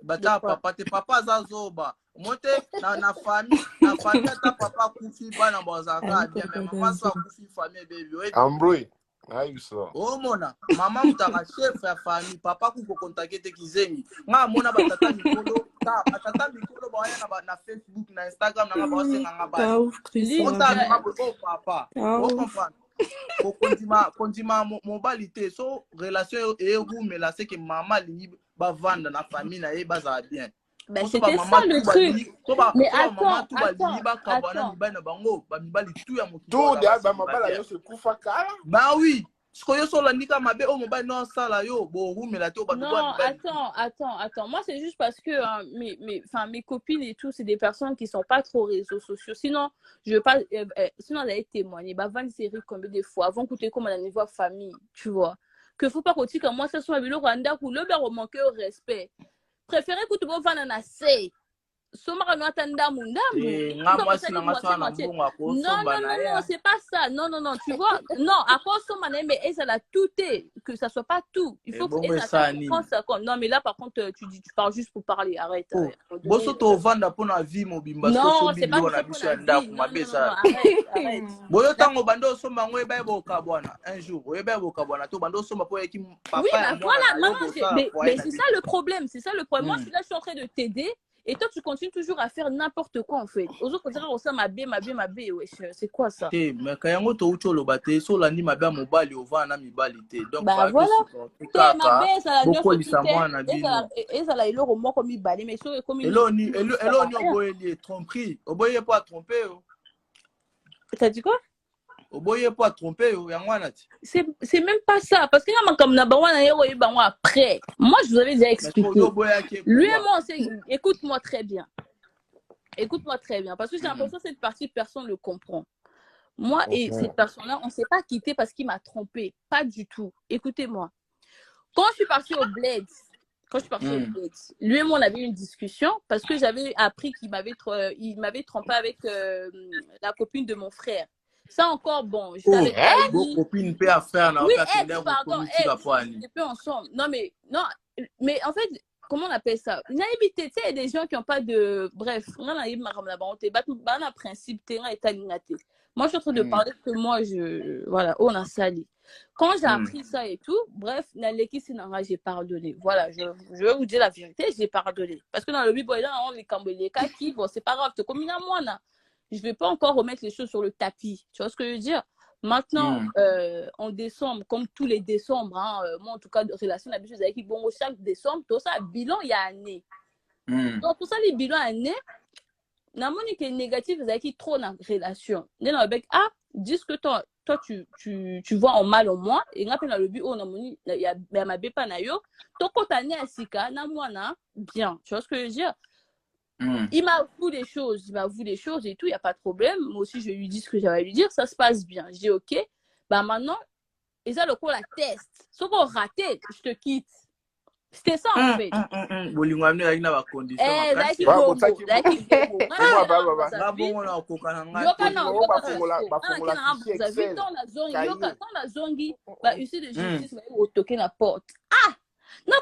Bata papa te. Papa zazoba. Monte na famille ta papa kufi ba na bozaka bien mais maman so kufi famille baby. Ambroy. Aïe ça. Oh mona, maman mutaka chef ya famille, papa ku ko contacter te kizengi. Nga mona batata mikolo, batata mikolo ba na Facebook, na Instagram na ba senga nga ba. On t'a oh papa. On comprend. Kondima mobilité so relation et vous mais là c'est que maman li ba vendre na famille na e baza bien. Ben c'était ça le truc. Mais attends. Bah oui. Non, attends. Moi, c'est juste parce que mes copines et tout, c'est des personnes qui sont pas trop réseaux sociaux. Sinon, je veux pas. Sinon, elle a témoigné. Bah, 20 séries combien de fois avant que tu aies comme un niveau famille, tu vois. Que faut pas que moi, ça soit le Rwanda ou le ber manquer au respect. Préférez que tu vas vendre un assez. Non, c'est pas ça. Non, tu vois. Non, à cause de mais ça l'a tout que ça soit pas tout. Il faut que ça. Non, mais là, par contre, tu parles juste pour parler. Arrête. Non, c'est pas mais c'est ça le problème. Moi, je suis en train de t'aider. Et toi, tu continues toujours à faire n'importe quoi en fait. Aux autres, on ça ma bé, ouais, c'est quoi ça? Mais quand on te oucho le bâté, so la ni ma bé mobile au vent na mi balité. Donc bah voilà. Ma bé ça la et ça la il au moins comme mi balé mais so comme elle ni oboye tromperie. Oboye pas tromper. T'as dit quoi? Oboye pas tromper c'est même pas ça parce que comme après moi je vous avais déjà expliqué lui et moi écoute-moi très bien parce que j'ai l'impression que cette partie personne ne le comprend. Moi et cette personne-là on s'est pas quitté parce qu'il m'a trompé, pas du tout. Écoutez-moi, quand je suis partie au Bled, lui et moi on avait une discussion parce que j'avais appris qu'il m'avait trompé avec la copine de mon frère. Ça encore, bon, je t'avais pas dit. Copine peut faire là. Oui, pardon, on ensemble. Non, mais en fait, comment on appelle ça? Naïveté, tu sais, il y a des gens qui n'ont pas de. Bref, on a un principe, moi, je suis en train de parler que moi, voilà, on a sali. Quand j'ai appris ça et tout, bref, j'ai pardonné. Voilà, je vais vous dire la vérité, j'ai pardonné. Parce que dans le Bible, on les camboleka qui, bon, c'est pas grave, c'est comme une moine. Je ne vais pas encore remettre les choses sur le tapis. Tu vois ce que je veux dire? Maintenant, en décembre, comme tous les décembre, moi en tout cas, de relation d'habitude avec bon, chaque décembre, tout ça, bilan, il y a année. Donc, tout ça, les bilans année, n'a que négatif, vous avez trop dans la relation. Dis ce que toi tu vois en mal en moi, et dans le but, il y a ma bépa na yo, ton compte année à Sika, na moi, bien. Tu vois ce que je veux dire? Il m'avoue des choses et tout, il n'y a pas de problème. Moi aussi, je lui dis ce que j'avais à lui dire, ça se passe bien. Je dis ok, bah maintenant, et ça, le coup, la test. Sauf qu'on raté, je te quitte. C'était ça en fait. Non,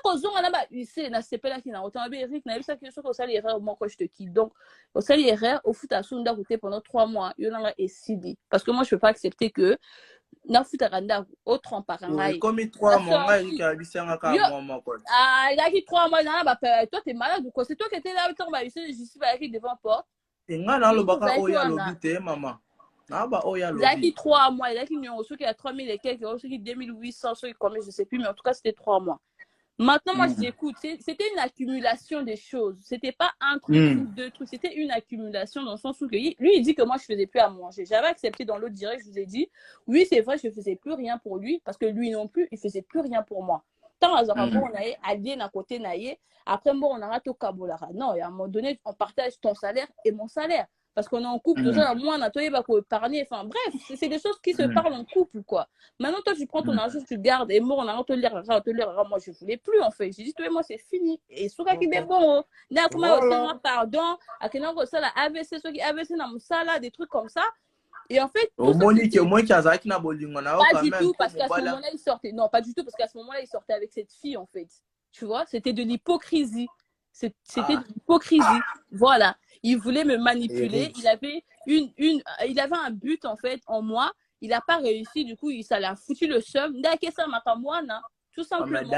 na sepela qui na autant Eric na bisa que so sali erreur moi quand je te quitte. Donc au sali erreur au foot à Sunda coûté pendant 3 mois, yo na esidi parce que moi je peux pas accepter que na foot à randa au trompe par un comme 3 mois il a bisanga ka moi quoi. Ah, il a qui 3 mois na toi t'es malade ou quoi? C'est toi qui étais là autant je suis pas écrit devant porte. Et nga na lo baka oya lobité maman. Ah bah oya lobité. Il a qui 3 mois, il a qui numéro ceux qui a 3000 et quelques, ceux qui 2800, ceux qui combien je sais plus mais en tout cas c'était 3 mois. Maintenant, moi, je dis, écoute, c'était une accumulation des choses. C'était pas un truc ou deux trucs. C'était une accumulation dans le sens où lui, il dit que moi, je faisais plus à manger. J'avais accepté dans l'autre direct, je vous ai dit, oui, c'est vrai, je faisais plus rien pour lui parce que lui non plus, il faisait plus rien pour moi. tant à on a allié à côté naïe après bon on a tout kabolara non et à un moment donné on partage ton salaire et mon salaire parce qu'on est en couple tout ça moi on a toi pour épargner enfin bref c'est des choses qui se parlent en couple quoi. Maintenant toi tu prends ton argent tu gardes et moi on a te lire moi je voulais plus en fait j'ai dit toi moi c'est fini et soka qui est bon là comment pardon à quel endroit ça la AVC ceux qui AVC dans ça là des trucs comme ça. Et en fait, au moins qu'il y a pas du tout parce qu'à ce moment-là il sortait. Non, pas du tout parce qu'à ce moment-là il sortait avec cette fille en fait. Tu vois, c'était de l'hypocrisie. C'était de l'hypocrisie. Voilà, il voulait me manipuler. Il avait il avait un but en fait en moi. Il n'a pas réussi. Du coup, ça l'a foutu le seum. D'accord, ça m'a pas moi, non. Tout simplement. Mais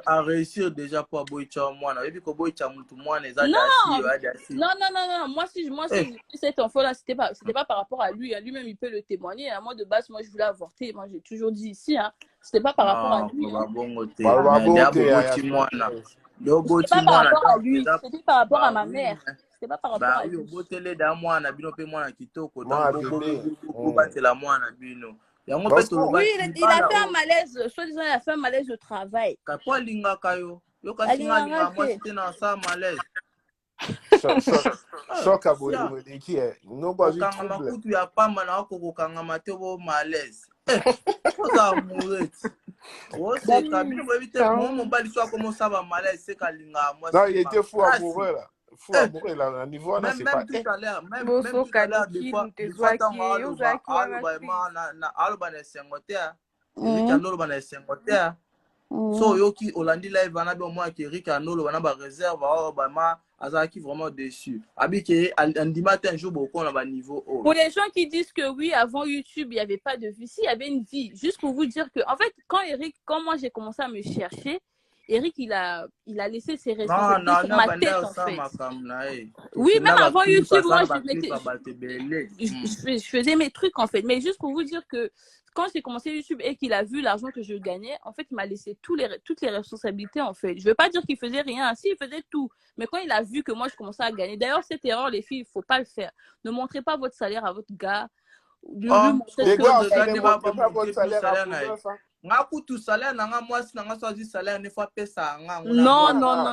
à réussir déjà pour aboyer moi. Et puis que moi non. Moi si cet enfant-là, c'était pas par rapport à lui. Lui-même, il peut le témoigner. À moi de base, moi je voulais avorter. Moi j'ai toujours dit ici, hein. C'était pas par rapport à lui. C'était pas par rapport à lui. C'était par rapport à ma mère. C'était pas par rapport à lui. Oui, il a fait un malaise, soi-disant il a fait un malaise de travail. Il était fou amoureux là. Fou amoureux là, à niveau là, c'est pas. Même tout à l'heure, même tout à l'heure, des fois, so yoki Olandi live wana be moi ki Rick Anolo wana ba réserve ba ma azaki vraiment déçu abike andima un jour beaucoup on va niveau haut. Pour les gens qui disent que oui avant YouTube il y avait pas de vie, si il y avait une vie, juste pour vous dire que en fait quand moi j'ai commencé à me chercher, Eric il a laissé ses responsabilités sur ma tête en fait. Oui, même avant YouTube moi je faisais mes trucs en fait, mais juste pour vous dire que quand j'ai commencé YouTube et qu'il a vu l'argent que je gagnais, en fait, il m'a laissé toutes les responsabilités, en fait. Je ne veux pas dire qu'il faisait rien. Si, il faisait tout. Mais quand il a vu que moi, je commençais à gagner. D'ailleurs, cette erreur, les filles, il ne faut pas le faire. Ne montrez pas votre salaire à votre gars. Les gars, ne montrez pas votre salaire à votre non.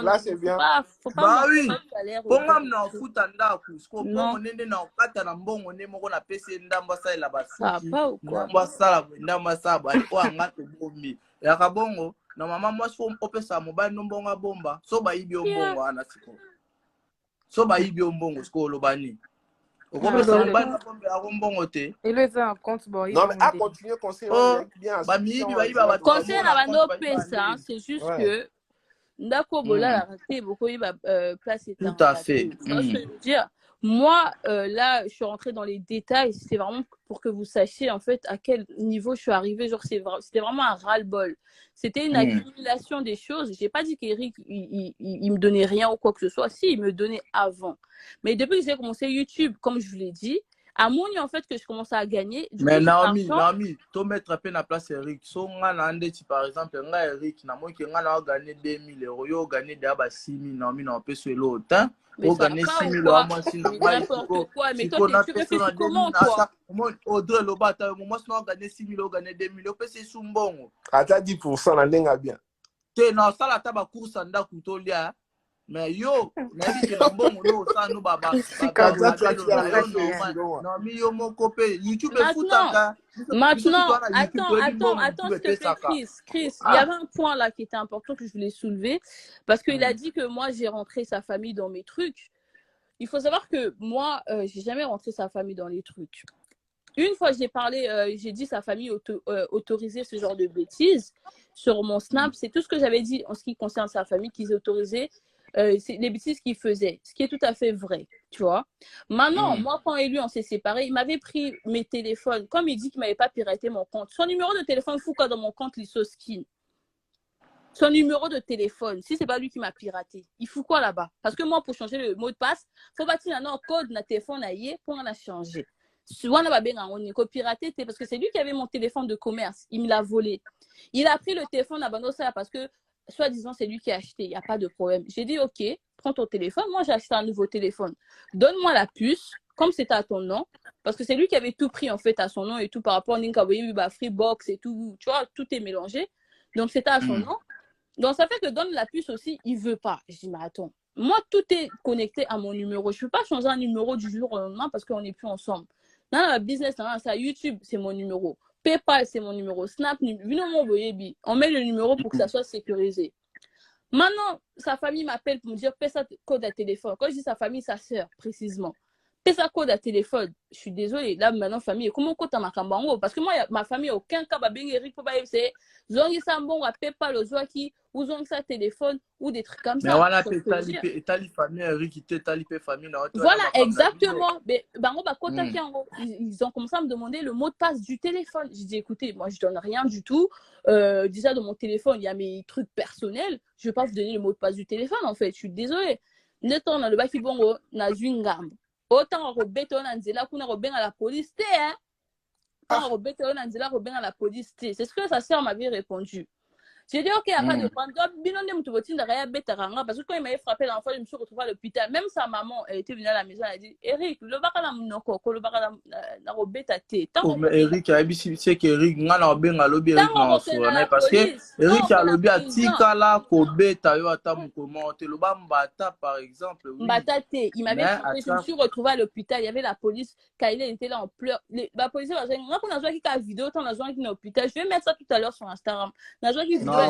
Là, c'est bien. Faut pas oui. Salaire. Na mama moi so opesa mobile nombonga bomba so ba ibi ombongo ana siko so ba ibi ombongo siko lobani okopesa mobile bomba ombongo te il est un compte bon non mais à continuer conseiller bien ba mibi ba iba conseiller na bando pesa c'est juste que ndako bola la beaucoup il va placer tout à fait dire moi là je suis rentrée dans les détails, c'est vraiment pour que vous sachiez en fait à quel niveau je suis arrivée, genre c'était vraiment un ras-le-bol, c'était une accumulation des choses. J'ai pas dit qu'Eric il me donnait rien ou quoi que ce soit, si il me donnait avant, mais depuis que j'ai commencé YouTube comme je vous l'ai dit à mon en fait que je commençais à gagner. Mais Naomi to mettre un peu na place Eric so nga na ndeti par exemple nga Eric na moi que nga na gagner 2000 euros yo gagner d'aba 6000 Naomi na peut se l'autre mais gagner 6000 euros moi si n'importe quoi mais toi tu réfléchis comment toi Audrey Lobata moi si on gagner 6000 euros gagner 2000 euros c'est sumbongo ata 10% na ndenga bien te na sala ta ba course anda kutolia mais yo nabi ke mbongo no sa no baba non mi yo mon copain YouTube foutaka maintenant attends s'il te plaît Chris il y avait un point là qui était important que je voulais soulever parce qu'il a dit que moi j'ai rentré sa famille dans mes trucs. Il faut savoir que moi j'ai jamais rentré sa famille dans les trucs. Une fois j'ai dit sa famille autorisait ce genre de bêtises sur mon Snap, c'est tout ce que j'avais dit en ce qui concerne sa famille qu'ils autorisaient. C'est les bêtises qu'il faisait, ce qui est tout à fait vrai, tu vois. Maintenant, moi, quand lui, on s'est séparés, il m'avait pris mes téléphones. Comme il dit qu'il ne m'avait pas piraté mon compte, son numéro de téléphone fout quoi dans mon compte Lissoskin? Son numéro de téléphone, si ce n'est pas lui qui m'a piraté, il fout quoi là-bas? Parce que moi, pour changer le mot de passe, il faut bâtir un code de téléphone pour en changer. Souvent, on a piraté parce que c'est lui qui avait mon téléphone de commerce. Il me l'a volé. Il a pris le téléphone à Banosa parce que soi-disant, c'est lui qui a acheté, il n'y a pas de problème. J'ai dit, ok, prends ton téléphone. Moi, j'ai acheté un nouveau téléphone. Donne-moi la puce, comme c'était à ton nom, parce que c'est lui qui avait tout pris, en fait, à son nom et tout, par rapport à Ninkaboye, Freebox et tout, tu vois, tout est mélangé. Donc, c'était à son nom. Donc, ça fait que donne la puce aussi, il veut pas. Je dis, mais attends, moi, tout est connecté à mon numéro. Je ne peux pas changer un numéro du jour au lendemain parce qu'on n'est plus ensemble. Dans le business, ça, YouTube, c'est mon numéro. PayPal, c'est mon numéro. Snap, on met le numéro pour que ça soit sécurisé. Maintenant, sa famille m'appelle pour me dire, paie sa code à téléphone. Quand je dis sa famille, sa sœur, précisément. Paie sa code à téléphone. Je suis désolée. Là, maintenant, famille, comment compte à ma cambango? Parce que moi, ma famille, aucun cas, Eric, c'est zongi sambon, à PayPal, aux qui ou zongi sa téléphone, ou des trucs comme ça. Mais voilà, t'as famille, Eric, t'as famille. Voilà, exactement. Mais, ils ont commencé à me demander le mot de passe du téléphone. J'ai dit, écoutez, moi, je donne rien du tout. Déjà, dans mon téléphone, il y a mes trucs personnels. Je ne vais pas vous donner le mot de passe du téléphone, en fait. Je suis désolée. Le temps, dans le bas qui bon, on a une gamme. Autant on rebête on anzela kuna robeng à la police hein. Quand on rebête on anzela robeng à la police c'est ce que sa sœur m'avait répondu. J'ai dit ok, il n'y a pas de problème. Parce que quand il m'avait frappé l'enfant, je me suis retrouvée à l'hôpital. Même sa maman, elle était venue à la maison, elle a dit Eric, le bakala munoko, le bakala na robeta te. Eric a dit c'est que Eric n'a pas bien à lobby parce que Eric a lobby à Tikala kobeta yo ata mukomo te loba mbata par exemple. Mbata te, il m'avait frappé, je me suis retrouvée à l'hôpital, il y avait la police, Kaila était là en pleurs. La police va dire on a joué qui a vidéo, on a joué qui est à l'hôpital. Je vais mettre ça tout à l'heure sur Instagram. On a joué qui vidéo. Non,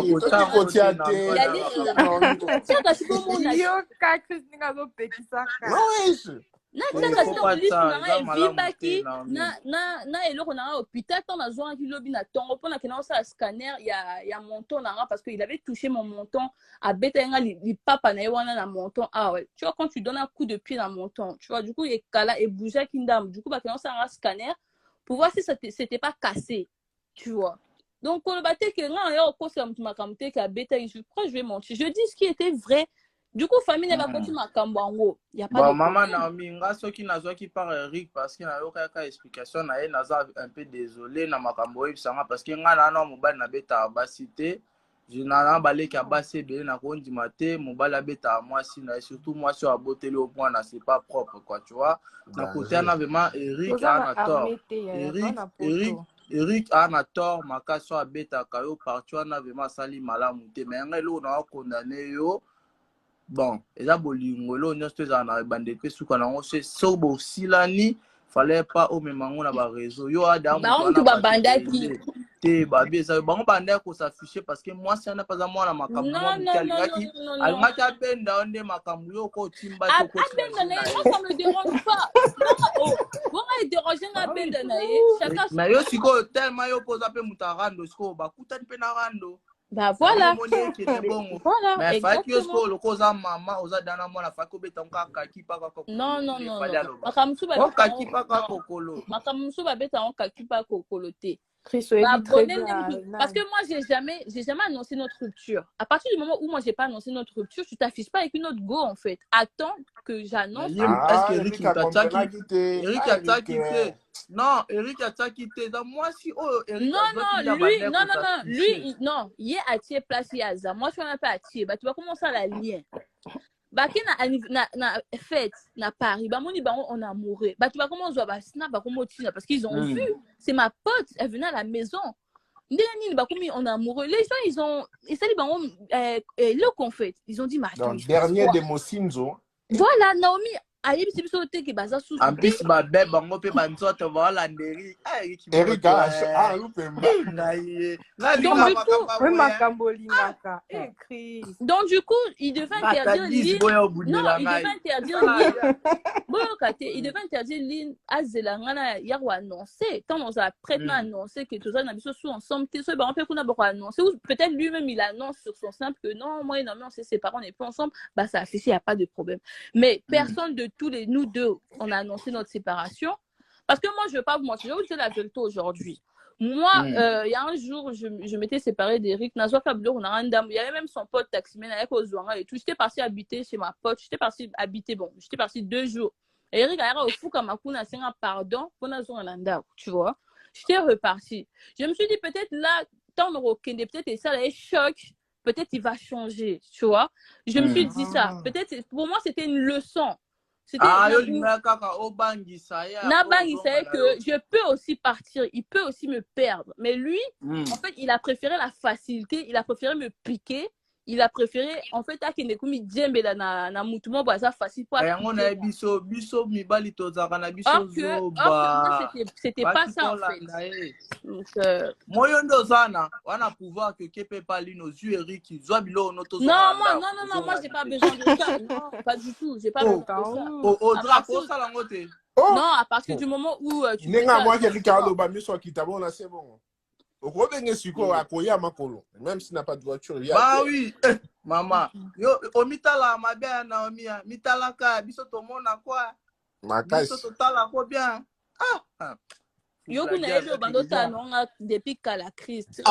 parce qu'il avait touché mon menton à Betenga, il papa na menton. Ah ouais, tu vois, quand tu donnes un coup de pied dans mon menton, tu vois, du coup, il est bougé kindam. Du coup, bah, on a un scanner pour voir si c'était pas cassé, tu vois. Donc, on le battait que je crois que je vais mentir. Je dis ce qui était vrai. Du coup, famille n'est pas continué à Kambango. Il n'y a pas de maman Naomi, nga qui n'a qui par Eric parce qu'il n'a aucune explication na un peu désolé na makambo ibsanga parce que nga na mobile na beta basité. Je n'ai balé qui a bassé bien na kondi maté, mobile a beta moi si na surtout moi sur aboté au point là c'est pas propre quoi, tu vois. Na côté on a vraiment Eric a tort. Eric a tort, ma casse à bêta kayo partout on a vraiment sali malamu te mais ngelo na condamné yo. Bon, et là bolingolo nous tous en a bandé que sous quand on se sobo silani fallait pas au même moment na ba réseau yo adam on ba bandaki te ba bien ça ba on bandé ko s'afficher parce que moi ça n'a pas à moi la makambo moi qui alma ta benda onde makambo yo ko timba to ko benda ça me dérange pas non bon il dérange na benda na chacun mais yo siko tellement yo pose pe mutarando siko ba kutani pe na rando. Bah voilà. Voilà. Mais exactement. Le cause maman, aux adana moi la fako beta onka kaki pa kako. Non. Makamusu ba kaki pa kako kolo. Makamusu ba beta onka kaki pa kokolo te. Parce que moi j'ai jamais annoncé notre rupture. À partir du moment où moi j'ai pas annoncé notre rupture, tu t'affiches pas avec une autre go en fait. Attends que j'annonce. Est-ce que Eric t'a quitté? Eric a quitté. Non, Eric a quitté. Donc moi si Eric lui il est attiré place Yaza. Moi je suis pas attiré. Bah tu vas commencer à la lien. Bah qui na fête na Paris, bah mon on a amoureux. Bah tu vas comment on va snap bah comment tu parce qu'ils ont vu, c'est ma pote, elle venait à la maison. Bah comment on a amoureux. Les gens ils ont essayé bah le qu'on fait. Ils ont dit mais attends, dernier de Mosinzo. Voilà Naomi ayi biso biso te ke baza sous en plus ba be bango pe ba nzoto ba la nderi Eric a lupemba donc du coup il devait interdire l'île à Zelangana hier ou annoncer tant on a prêtement annoncé que tout ça na biso sous ensemble te so ba on peut qu'on a beaucoup annoncé ou peut-être lui-même il annonce sur son simple que non moi et non on s'est séparés on n'est plus ensemble bah ça affiche il y a pas de problème mais personne de tous les nous deux, on a annoncé notre séparation. Parce que moi, je ne vais pas vous mentir, je vais vous dire la vérité aujourd'hui. Moi, il y a un jour, je m'étais séparée d'Eric. Il y avait même son pote taximène avec Ozouanga et tout. J'étais partie habiter chez ma pote. J'étais partie 2 jours. Et Eric a dit, pardon, tu vois. J'étais repartie. Je me suis dit, peut-être là, tant peut-être et ça, là, choc. Peut-être il va changer, tu vois. Je me suis dit ça. Peut-être, pour moi, c'était une leçon. C'était que je peux aussi partir, il peut aussi me perdre. Mais lui, en fait, il a préféré la facilité, il a préféré me piquer il a préféré en fait akende komi djembe na mutu mo baza facile pour on a biso mibali tozaka na biso zoba c'était pas ça en fait. Donc moyo ndo zana wana pouvoir que kepe pali nos yeux Eric zwa bilo no tozo non moi j'ai pas besoin de ça. Non, pas du tout, j'ai pas besoin de ça. Au drapeau ça la ngote. Non, à partir du moment où tu nenga moi qui Carlo ba miso kitabo na c'est bon. Même s'il n'a pas de voiture, il y a. Bah oui, maman. Yo, au mitala, ma bien, Naomi, mitala ka, biso to mona quoi? Biso to tala quoi bien? Ah. Yo kuna edo bando ta nonga depuis la crise.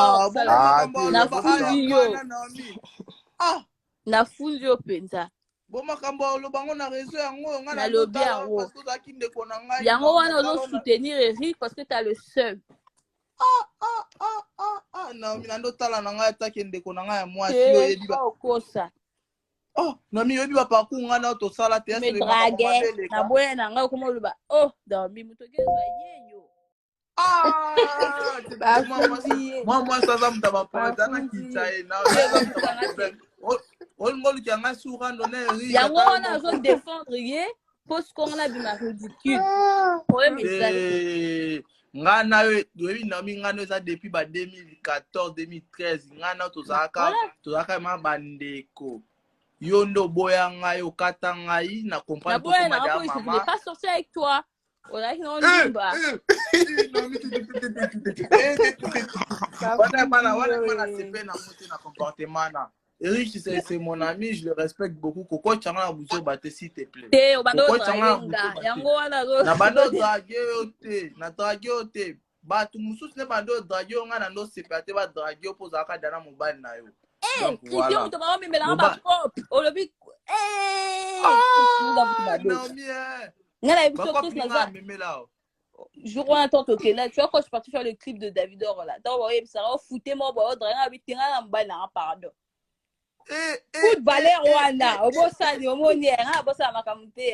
Na fundi yo penza. Bon makambo lo bango na réseau yango nga na lobi yango. Parce que ndeko na ngai. Yango wana ozo soutenir Eric parce que tu as le seul. Naomi nando tala na ngai atake ndeko na ngai ya mwasi yo yebi ba kosa. Naomi yobi ba paku nga na to sala te ase na boye na ngai komo luba. Naomi mutogeza yenyo. Moi ça ça mtaba poeta na kitsae na ngolu kyanga sura ndone Eric. Yango wana zo défendre ye parce qu'on a bima ridicule. Ngana we Naomi ngano za depuis ba 2014 2013 ngana tozaka ma bandeko yondo boya ngai okata ngai na comprendre ko madame maman. Je vais pas sortir avec toi. On a non limba. Wana c'est peine à monter na comportement na. Eric c'est mon ami, je le respecte beaucoup. Koko changa na buzo bate s'il te plaît. Koko changa yango wana go. Na bando drague ote. Ba tu mususu ne bando drague nga na no sepate ba drague pour zaka dana mobile na yo. Christian to ba me la ba pop. Olobi Naomi. Ngala ebiso tous na za. Jour on attend que là, tu vois quand je suis parti faire le clip de David Or là. Donc ouais, ça va fouter moi ba drague habiter na mobile na pardon. Footballeur wana obosani omoni nga bosa makamute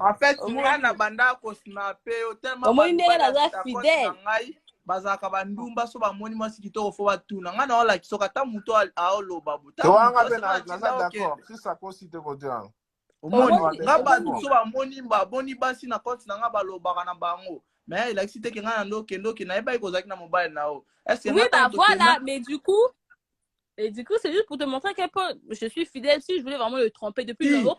en fait ngana banda ko snapper tellement omoni ndenge na fidèle ngai bazaka bandumba so bamoni mwasi kitoko fo batuna ngana wala kisoka ta muto aoloba buta to anga bena d'accord si ça consiste ko dire omoni ngaba so bamoni boni basi na compte na ngaba lobaka na bango mais il a excité que ngana ndoke na eba ikozaki na mobile nao est-ce oui bah voilà mais du coup c'est juste pour te montrer quel point je suis fidèle. Si je voulais vraiment le tromper depuis le haut,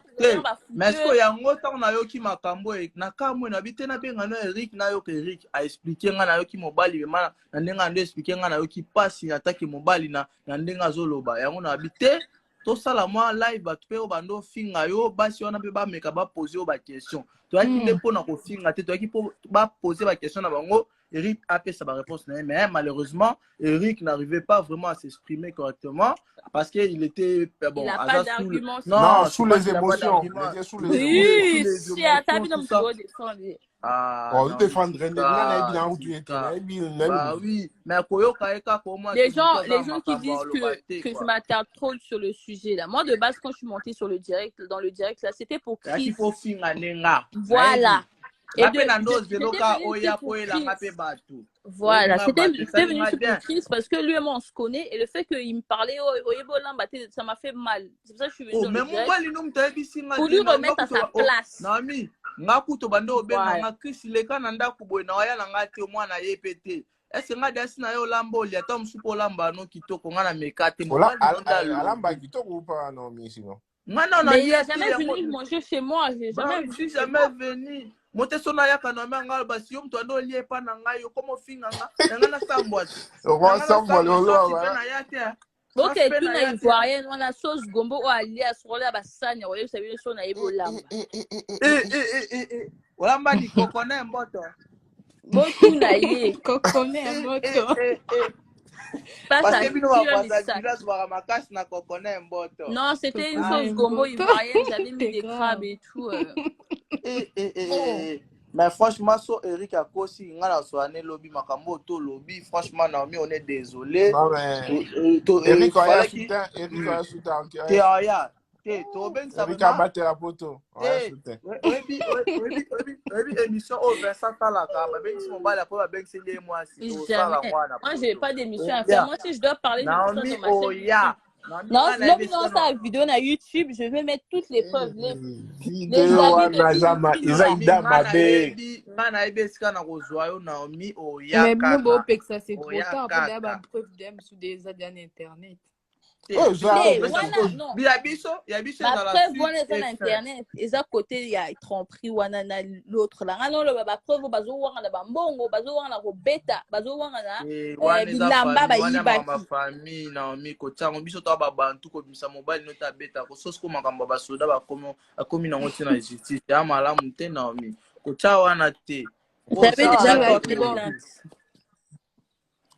mais est-ce qu'il y a un autre temps qui m'a camboé na kamwe na bité na benga no Eric na yo que Eric a expliqué nga na yo ki mobali be mana na ndenga ndo expliquer nga na yo ki passe attaque mobali na ndenga zoloba yango na bité to sala moi live ba tu pe o bando finga yo basi wana pe ba meka ba poser ba question to aki nde pona ko finga te to aki ba poser ba question na bango. Eric a fait sa réponse, mais malheureusement, Eric n'arrivait pas vraiment à s'exprimer correctement parce qu'il était bon. Il n'a pas d'argument. Non, sous les émotions. Oui, c'est à ta vie dans le défendre. Oui, mais les gens qui disent que je m'attarde trop sur le sujet là. Moi de base quand je suis montée sur le direct, dans le direct là, c'était pour Chris. Voilà. Et voilà, c'était venu sur Chris parce que lui et moi on se connaît et le fait qu'il me parlait ça m'a fait mal. C'est pour ça que je suis venue dans le direct pour lui remettre à sa place. Nami, ngakuto bando obenga Chris leka na ndako boy na waya na ngati mwana yepete. Est-ce nga dasi na yo lambo li ata msupo lamba no kitoko nga na mekate mo alamba kitoko pa non mais sinon. Non, il a jamais venu manger chez moi, j'ai jamais venu. Mote sona yaka na manga basi yo mtu ando lie pa na ngai yo komo finga nga na sambwa. Ok, tu n'as ivoirien, on a sauce gombo ou alia sur la bassane, ou vous savez son na ebola. Olamba di kokone mboto. Botu na ye, kokone mboto. Parce que bino va makasi na kokone mboto. Non, c'était une sauce gombo ivoirienne, j'avais mis des crabes et tout. Mais franchement, so Eric a kosi ngala soane lobby makambo to lobby franchement Naomi on est désolé. Non mais Eric a soutien. To ben ça Eric a battu la poto. Oui, émission au Vincent Talaka, ma ben si mon bal la pour ben c'est moi si moi j'ai pas d'émission à faire. Moi si je dois parler de Naomi Oya Non, l'homme lance sa vidéo sur YouTube, je vais mettre toutes les preuves. Les amis de c'est trop tard pour avoir une preuve d'elle sur des internet. Ma preuve wana eza na internet eza côté ya tromperie wana na l'autre là ngana lo ba preuve bazowanga na bambongo bazowanga na kobeta bazowanga na bilamba bayiba ma famille Naomi kotango biso to ba bantu ko bimisa mobile nota beta ko sosi ko makambo ba soda ba komi na ngoti na justice ya malamu te Naomi kota wana te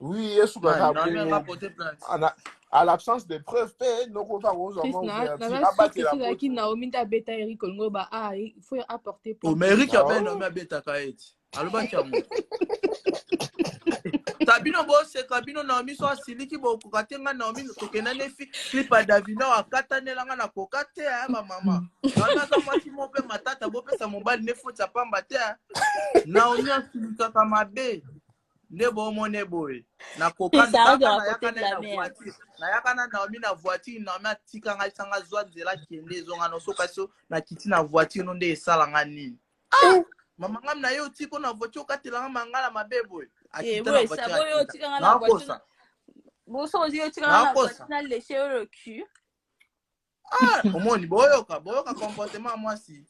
oui yesu ka à l'absence de preuves, Naomi beta Eric Olngoba il faut apporter pour mais Eric a bien nommé beta kaeti aloba tiamo tabino bose kabino Naomi so asiliki bo kokatenga Naomi tokena nefi clip a Davina akatanelanga na kokate ya mama ngana za mwati mope matata bo pesa mobile nefo tsa pamba te Naomi asilika kama be nebo mone boy na kokana na yakana na yakana Naomi na voiture Naomi atika ngai sanga zwa nzela kende zonga no sokaso na kiti na voiture no nde esala ngani mama ngam na yo tiko na voiture katela mangala mabebo akita na voiture saboyo tika na voiture boso ozi tika na voiture na lécher le cul omoni boyoka comportement mwasi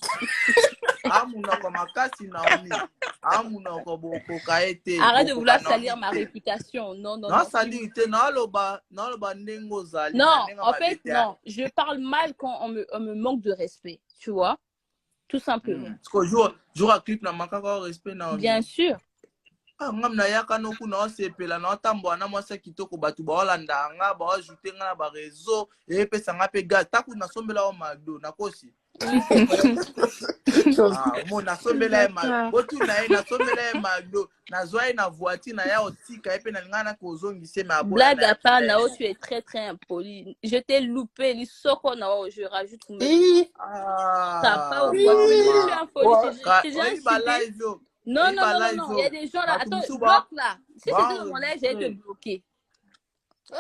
amuna kwa makasi Naomi amuna kwa boko kaete arrête de vouloir salir ma réputation non salir te na loba ndengo zali non en fait non je parle mal quand on me manque de respect tu vois tout simplement parce que jour à clip na makaka respect Naomi bien sûr ngam na yaka no kuna osepela na otambo na mwasa kitoko batu ba olanda nga ba ajouter nga ba réseau et pesa nga pe gaz taku na sombela o magdo na kosi mo na sombela ma botu na sombela magdo na zoa na voiture na ya otika et pe na ngana ko zongise ma blague à part na tu es très très impoli je t'ai loupé li soko na je rajoute ça pas je suis impoli non, il y a des gens là. Attends, bloque là. Si c'était dans mon live, j'allais te bloquer. Si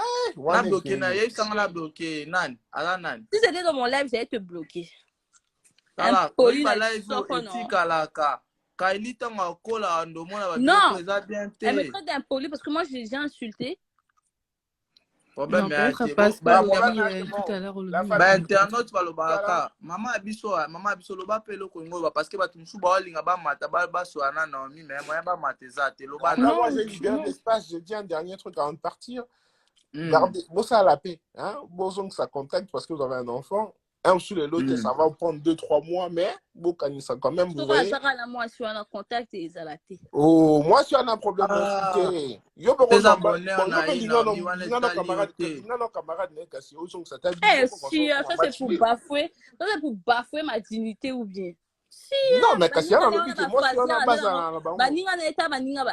c'était dans mon live, j'allais te bloquer. Non, elle me traite d'impoli parce que moi, j'ai déjà insulté. Non, peut-être pas tout à l'heure. Internaute balobaka mama abiso loba pelo ko ngoba parce que batu musu ba linga ba mata ba so ana Naomi mais moyen ba mateza te loba moi j'ai libéré l'espace, je dis un dernier truc avant de partir. Gardez ça à la paix hein, bon que ça contacte parce que vous avez un enfant. Un sur l'autre, ça va prendre 2-3 mois, mais bon, ça quand même, vous voyez. Moi, je suis en contact et ils allaient. Oh, moi, je suis en un problème. Yo, ça c'est pour bafouer. Ça c'est pour bafouer ma dignité ou bien. Non, mais Kassia, on a dit que moi, je suis en base à la banque. Baninga na eta baninga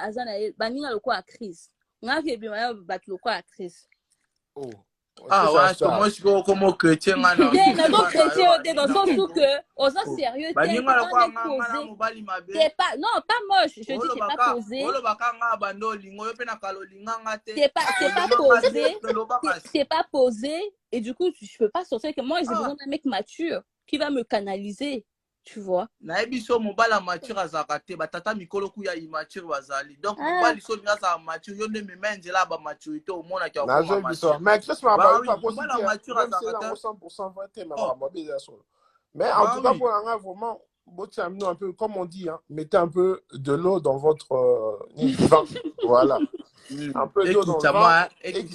le quoi à crise. Nga ke bi ma bat le quoi à crise. Oh. Ouais, moi je suis comme chrétien là. Non, chrétien dans le sens où que aux gens sérieux t'es pas non, pas moche, je dis c'est pas posé. C'est pas posé et du coup je peux pas sortir que moi j'ai besoin d'un mec mature qui va me canaliser. Tu vois na biso mobala mature azakate batata mikolo ku ya immature bazali donc mobali so nga za mature yo ne memenje la ba maturité au monde qui a mature mais qu'est-ce que pas possible mature azakate 100% vrai mais vraiment bien sûr mais en tout cas pour un vraiment un peu comme on dit hein, mettez un peu de l'eau dans votre vin voilà un peu d'eau dans le vin et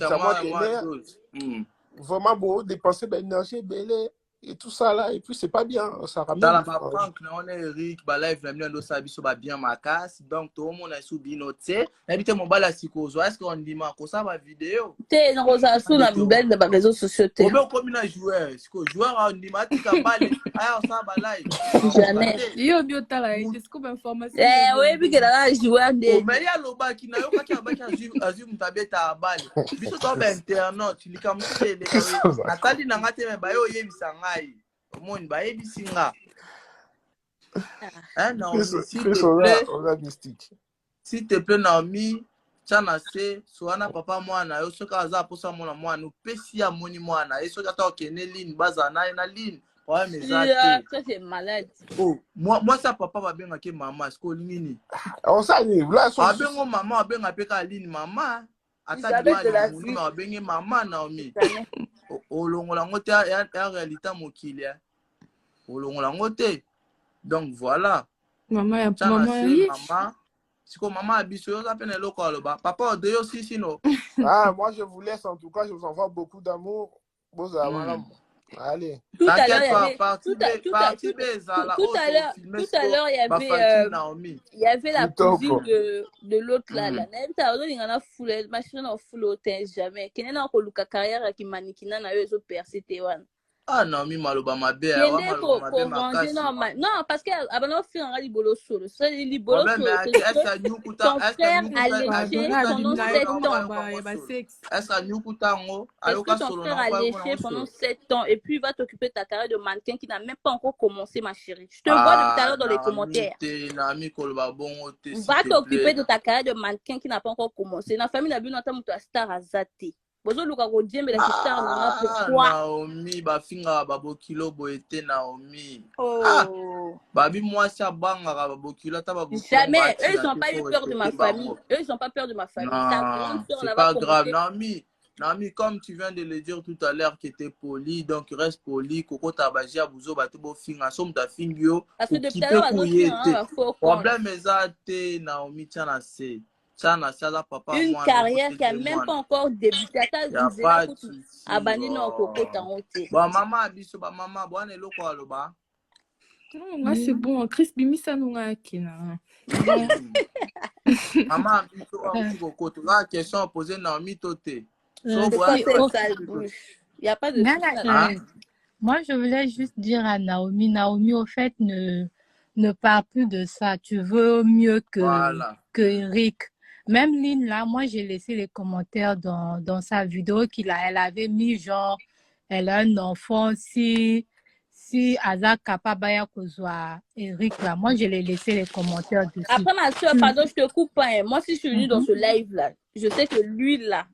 vraiment beau dépenser de l'énergie belé et tout ça là et puis c'est pas bien ça ramène dans la banque on est Eric ba live même ndo ça biso ba bien makas donc tout le monde a sous binoté habiter mon bala sikozo est-ce qu'on dit ma ko ça va vidéo té na rosa sous na belle de ba réseaux sociaux té on comme na joueur siko joueur on dit matika balle aya ça ba live jamais yo biota là c'est scoop information oui bi que la joueur de mais ya loba ki na yo ka azum tabeta balle biso to ba internet likam tele natali na ngate me ba yo yebisa Omoni ba ebisinga. Non, s'il te plaît, Naomi, Chana se soana papa mwana yo soka aza posa mwana mwana upesi ya moni mwana et soka ta okene ligne baza na ligne ouais mais ça c'est malade. Oh moi ça papa va bien ke mama ce ko nini on ça ni là son abengo mama abenga peka ligne mama ata dimani muni ma abenge mama Naomi olongola ngote ya réalité mokili olongola ngote donc voilà maman siko maman abiso yo zapene loko aloba papa de yo si no. Ah moi je vous laisse en tout cas, je vous envoie beaucoup d'amour. Allez. Tout à l'heure il y avait la cousine de l'autre là même ça on a na foule machine na foule jamais kenena ko luka carrière ki manikina na yo zo percé wan. Ah non, mi maloba mabe non parce que abano fi en libolo solo c'est libolo solo son frère a léché pendant 7 ans est-ce nyukuta ngo ayoka solo a léché pendant 7 ans et puis il va t'occuper de ta carrière de mannequin qui n'a même pas encore commencé ma chérie je te vois depuis tout à l'heure dans les commentaires va t'occuper de ta carrière de mannequin qui n'a pas encore commencé na famille na bino ta muto star azate bozo luka ko diembe la star na pourquoi Naomi ba finga babo kilo boete Naomi babi moi ça banga babo kilo ta babo jamais eux ils ont pas eu peur de ma famille ils ont pas peur de ma famille c'est pas grave Naomi comme tu viens de le dire tout à l'heure que tu es poli donc reste poli koko tabaji abuzo bato bo finga somme ta fingio parce que depuis tout à l'heure problème ezate Naomi tiana c'est papa, une carrière qui a même pas encore débuté. Non, c'est bon. Chris Bimi, ça nous a maman, la question posée Naomi Tote. Il n'y a pas de moi, je voulais juste dire à Naomi, au fait, ne parle plus de ça. Tu veux mieux que Eric. Même Lynn, là, moi, j'ai laissé les commentaires dans sa vidéo elle avait mis genre, elle a un enfant, si Azak Kapabaya Kozwa, Eric, là, moi, je l'ai laissé les commentaires dessus. Après, ma soeur, pardon, je te coupe pas. Moi, si je suis venue dans ce live-là, je sais que lui, là,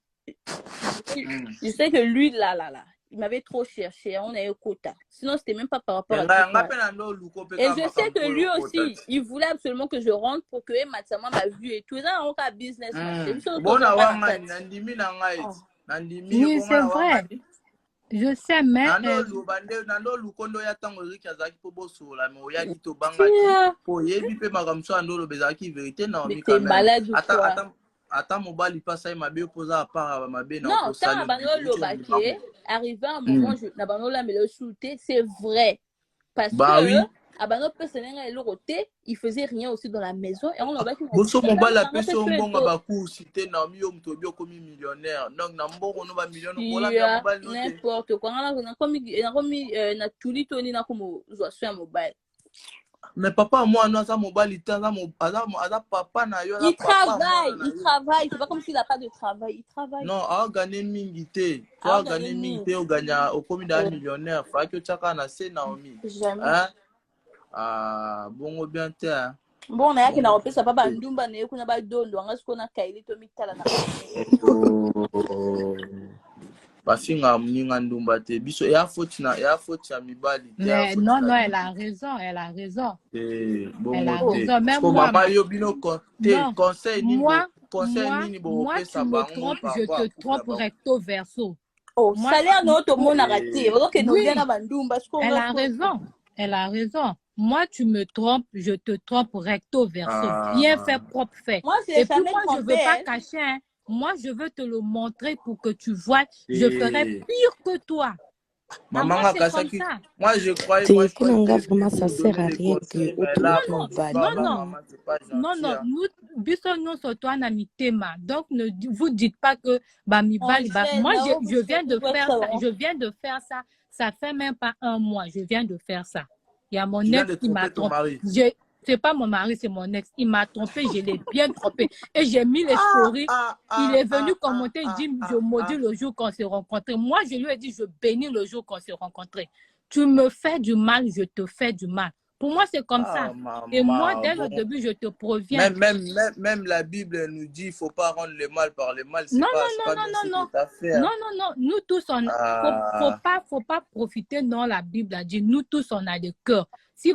il m'avait trop cherché, on a eu quota. Sinon, c'était même pas par rapport à ça. Et je sais que lui aussi, il voulait absolument que je rentre pour que Matsama m'a vu et tout. Ça, on a un business. Oui, c'est vrai. Je sais, mais... T'es malade ou quoi? Attends, mobile, il passe à ma bio posa à part ma bé. Non, quand Abano Lobake arrivé à un moment, Abano la me le shooté, c'est vrai. Parce que Abano personnellement le roté, il faisait rien aussi dans la maison et on a vu. Bosso mobile la personne bon bakou cité Naomi Omtobio comme millionnaire. Donc nambo on va millionnaire n'importe quoi. On a comme na tuli toni na comme zoa mobile. Mais papa, moi, non, ça mobile, papa na yo. Il travaille. C'est pas comme s'il n'a pas de travail. Il travaille. Non, a gagné mingité. Toi, gagné mingité, au gagnant, au commis d'un millionnaire. Faut que tu aies un assez Naomi. Jamais. Hein? Ah, bon, bien, t'es. Bon, on a qui n'a pas ça, papa, ndumba, ne kuna ba dondo, on a ce qu'on a kaili, to mitala na. Bafinga mninga ndumba te biso ya faute ya mibali te non elle a raison elle a raison même moi maman yo bino conseil ni bo pesa bango je te trompe recto verso salaire no to mona raté que nous na bandumba elle a raison moi tu me trompes je te trompe recto verso bien fait propre fait et puis moi je veux pas cacher moi, je veux te le montrer pour que tu vois, je ferai pire que toi. Maman, moi, je croyais que vraiment, ça sert à rien que non, nous sommes toi, Namitema. Donc, ne vous dites pas que Bamibali, moi, je viens de faire ça, ça fait même pas un mois, je viens de faire ça. Il y a mon ex qui m'a trompé. C'est pas mon mari, c'est mon ex. Il m'a trompé, je l'ai bien trompé. Et j'ai mis les stories. Il est venu commenter, il dit, je maudis le jour qu'on s'est rencontrés. Moi, je lui ai dit, je bénis le jour qu'on s'est rencontrés. Tu me fais du mal, je te fais du mal. Pour moi, c'est comme ça. Et moi, dès le début, je te préviens. Même la Bible nous dit qu'il ne faut pas rendre le mal par le mal. Non. Nous tous, faut pas profiter dans la Bible. Dit, nous tous, on a des cœurs. Si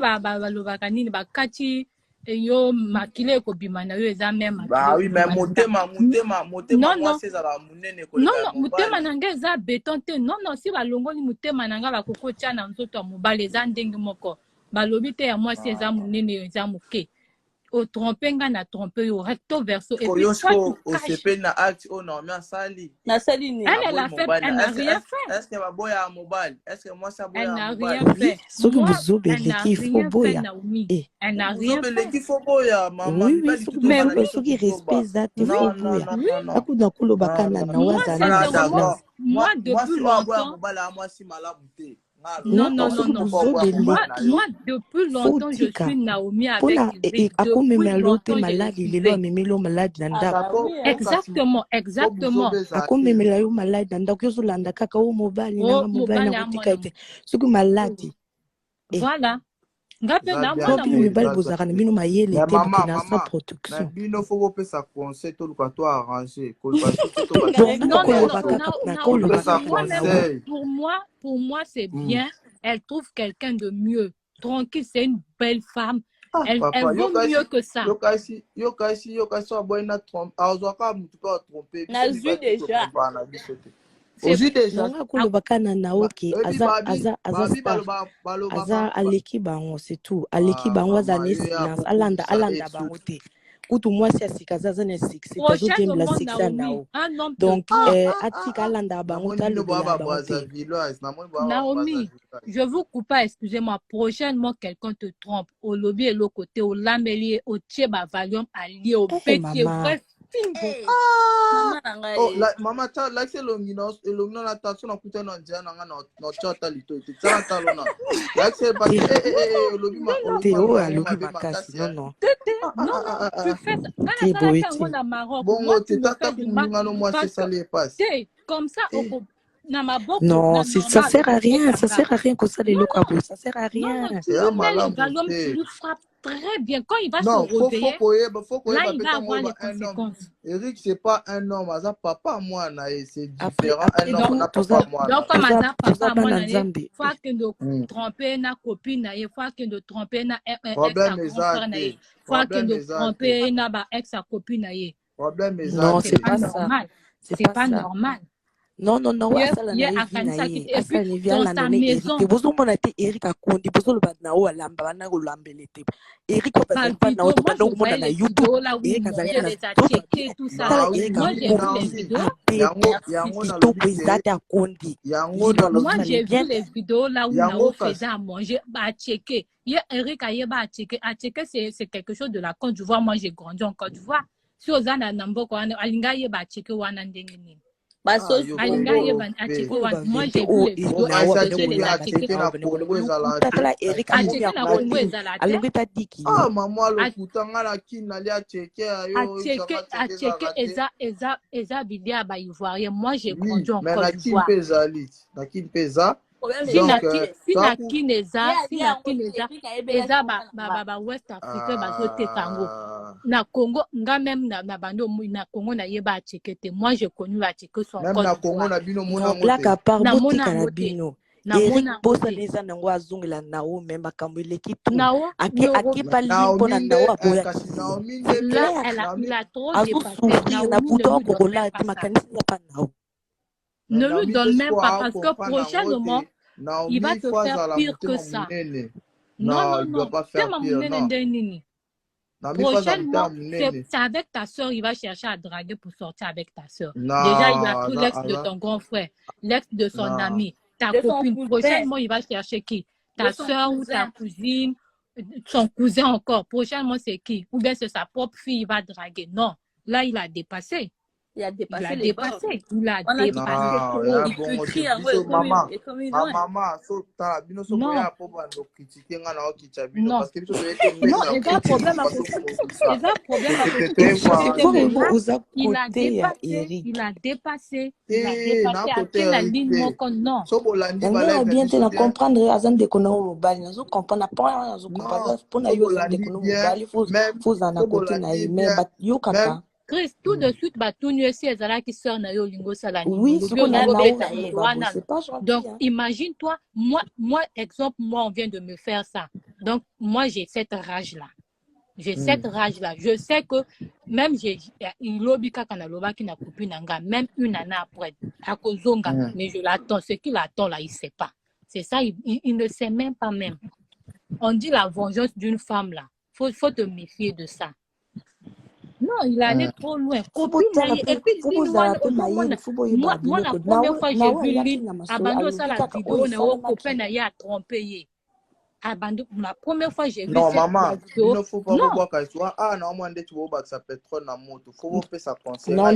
yo makile ko bimana yo eza même oui mais motema motema nanga eza béton te non si balongoli motema nanga bakoko tia na nzoto ya mobali eza ndenge moko balobi te ya mwasi eza monene eza moke o tromper nga na tromper yo recto verso et puis toi au CP na acte on a mis sali ni elle a fait elle n'a rien fait est-ce que ma boya mobile est-ce que moi ça boya elle n'a rien fait ce que vous obéissez qu'il faut boya elle n'a rien fait qu'il faut boya maman oui mais ce qui respecte ça il faut boya akuda kulo bakana na waza moi depuis longtemps non. Moi, depuis longtemps, je suis Naomi avec Eric. Exactement. Voilà. Pour moi, c'est bien. Elle trouve quelqu'un de mieux. Tranquille, c'est une belle femme. Elle vaut mieux que ça. Ozi déjà bakana na oki aza aleki bango c'est tout aleki bango aza ne silence alanda bango te kutu mwasi asikaza za ne succès tazo jembla succès nao donc atika alanda bango talo bango te. Naomi, je vous coupe pas, excusez-moi, prochainement quelqu'un te trompe au lobby et l'autre côté au lambelier au tcheba valium allié au petit bref. Mama ta like elongino na taso na kuta na njia na na chata lito ite tsana talo na like c'est pas lobi ma lobi makasi non tu fais bon tu tata kuminga no moi c'est ça les passe comme ça non, ça sert à rien, que ça les locaux, ça sert à rien. Tu lui frappes très bien quand il va se réveiller. Là, il va avoir les conséquences. Eric, c'est pas un homme, ça papa moi c'est différent. Un homme n'a pas moi. Donc comme ça papa moi il faut que de tromper na copine, il faut que de tromper na ex frère na, il faut que de tromper na ba ex copine na. Non, c'est pas ça. C'est pas normal. Non, dans sa maison. Eric a kondi, le badnao à l'ambana ou l'ambelete. Eric a pas na YouTube. Eric a checké tout ça. Moi, j'ai vu les vidéos là où Nao faisait à manger. Bah, checker. Eric a checké, c'est quelque chose de la Côte d'Ivoire. Moi, j'ai grandi en Côte d'Ivoire. Si aux ana nambo ko alinga ye ba checké wana ndengeni. Moi j'ai vu les vidéos moi j'ai grandi en Côte d'Ivoire. Si na kineza eza ba West Africa bazote kango na Congo nga même na bando na Congo na yeba chekete moi j'ai connu la cheke son même na Congo na bino mona mote la kapar botika na bino Eric bosa leza nango azongela nao même bakambo eleki tout aki pa limpo na nao aboya il a trop dépassé na buto ko kola ti makanisi pa nao. Ne lui donne même pas parce que prochainement, il va te faire pire que ça. Non, il ne doit pas faire pire. Prochainement, c'est avec ta soeur, il va chercher à draguer pour sortir avec ta soeur. Déjà, il a pris l'ex de ton grand frère, l'ex de son ami, ta copine. Prochainement, il va chercher qui? Ta soeur ou ta cousine, son cousin encore. Prochainement, c'est qui? Ou bien c'est sa propre fille, il va draguer. Non, là, il a dépassé. Il a dépassé les bornes. Il a dépassé. Il peut crier maman, so ta bino so boya po ba no critiquer nga na okitcha bino parce que bino so ete non, il a problème à il a dépassé la ligne moko non. So bolandi ba bien te na comprendre azan de kono lobali nazo comprendre pas nazo comprendre pour na yo azan de kono lobali faut en à côté na mais yo kaka Chris, tout de suite, tout nu aussi, ezala qui sort na yo lingo sala. Oui, c'est pas gentil. Donc, imagine-toi, moi, exemple, moi, on vient de me faire ça. Donc, moi, j'ai cette rage-là. Cette rage-là. Je sais que même il lobby kana loba qui n'a coupé nanga, même une année après, à Kozonga, mais je l'attends. Ce qu'il attend là, il sait pas. C'est ça, il ne sait même pas même. On dit la vengeance d'une femme là. Faut te méfier de ça. Non, il allait trop loin. Et puis, moi, la première fois, j'ai vu lui, abandonner ça, la vidéo, copain n'a trompé. La première fois, j'ai vu non, maman, il ne faut pas voir qu'elle soit. Ah, non, moi, tu vois que ça peut trop dans moto. Faut vous faire ça conseil. Non,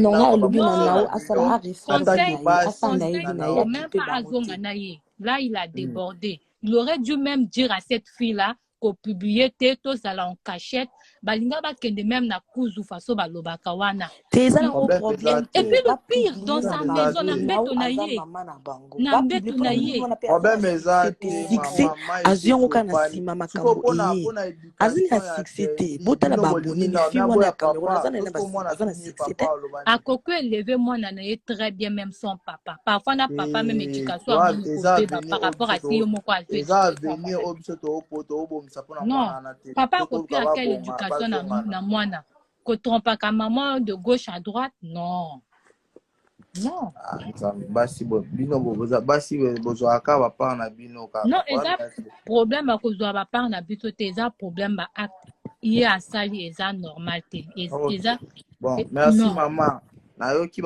là, il a débordé. Il aurait dû même dire à cette fille-là, publier tous allons en cachette balinga ba kende même na kuzu faso ba lobaka wana et puis le pire dans sa maison na mbeto na ye problème ezati azion kana sima makambo azini na succès botala ba abonné ni fi wana Cameroun azana na succès akoko élever moi na ye très bien même son papa parfois na papa même éducation par rapport à si moko a fait non, papa a copié à quelle éducation na mwana ko trompa ka maman de gauche à droite non non basi bino boza basi bozo akaba pa na bino ka non eza problème à cause de ba part na biso te eza problème ba acte il a sali eza normal te eza bon merci maman nayoki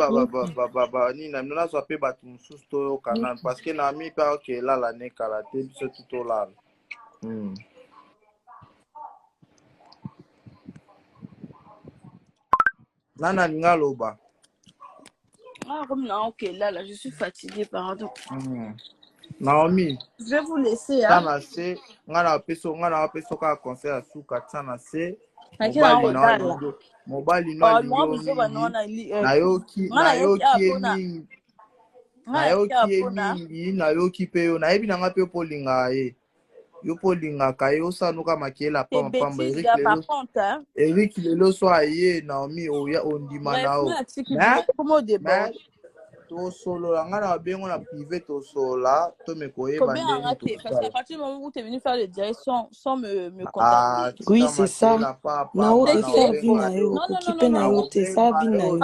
ni na nona so pe batu mususu to kana parce que na mi pa que là la ne kala te biso tout là Nana Ngaloba. Ah, comme non, ok, là, je suis fatiguée, pardon. Naomi. Je vais vous laisser, hein. Ngana peso ka concert à Souka Tsanase. Mobile nayoki pe yo nayebi nanga pe polinga ye. Yo polinga kayo sanuka makela pamba Eric lelo so aye Naomi oya ondima nao to solo nga na bengo na privé to sola to me koye bande parce qu'à partir du moment où tu es venu faire le direct sans me contacter oui c'est ça nao te faire bina yo occupé na yo te ça bina yo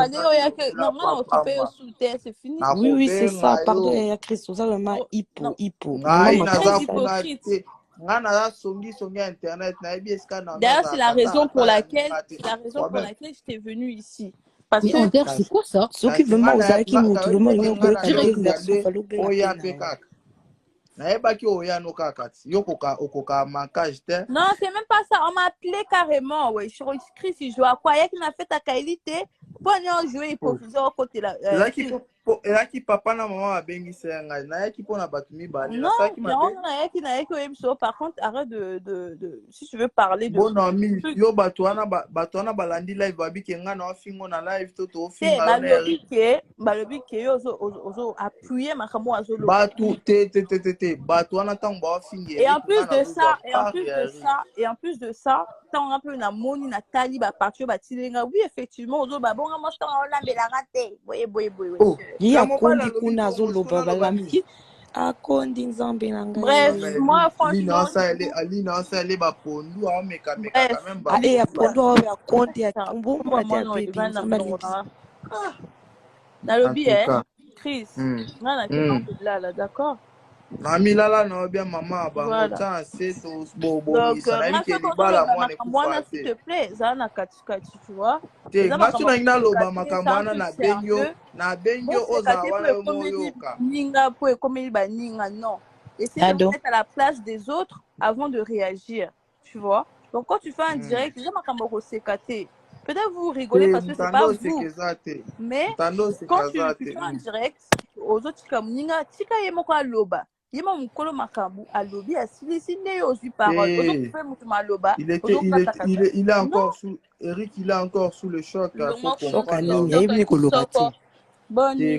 normalement occupé sous terre c'est fini oui c'est ça pardon ya Christ ça vraiment hypo Ngana songi internet na ebi escana. D'ailleurs c'est la raison pour laquelle j'étais venue ici. Parce que c'est quoi ça? Ce qui veut moi aux qui nous tout le monde oya pekaka. Na eba ki oya no kakati. Yokoka okoka mankage te. Non, c'est même pas ça, on m'a appelé carrément ouais, je suis inscrit si je joue à quoi, il y a qui n'a fait ta qualité. Pour jouer hypocrisie au côté là. Elaki papa na maman abengisi nga na yaki pona batumi bani na saki mabe na yaki oyebso par contre arrête de si tu veux parler de bon ami yo batwana balandi live babike nga na ofingo na live to ofinga balobi ke ozo appuyer makambo azo lo batu te batwana tango ba ofinga et en plus de ça tant un peu na moni na tali ba partir ba tilenga oui effectivement ozo ba bonga moi je on lambela raté boye akondi kuna azoloba balami akondi nzambe na ngai bref moi franchement alina ça elle ba pondu a meka quand même ba ya pondu a akondi atumbu mata bibi na lobby Chris na là d'accord na milala na bien maman ba temps c'est bobo ça na biki libala moi s'il te plaît ça na katikati tu vois te ngasu na ina loba makambana na benyo oza wana moyoka ninga po ekomi ba ninga non essaie de mettre à la place des autres avant de réagir tu vois donc quand tu fais un direct déjà makambo ko sekate Peut-être vous rigolez parce que c'est pas vous. Mais quand tu fais en direct, aux autres comme Ninga, Tika Yemoko Aloba, Yema Mukolo Makabu, Alobi, Asili, Sine, Osu Parole, il est encore sous, Eric, il est encore sous le choc.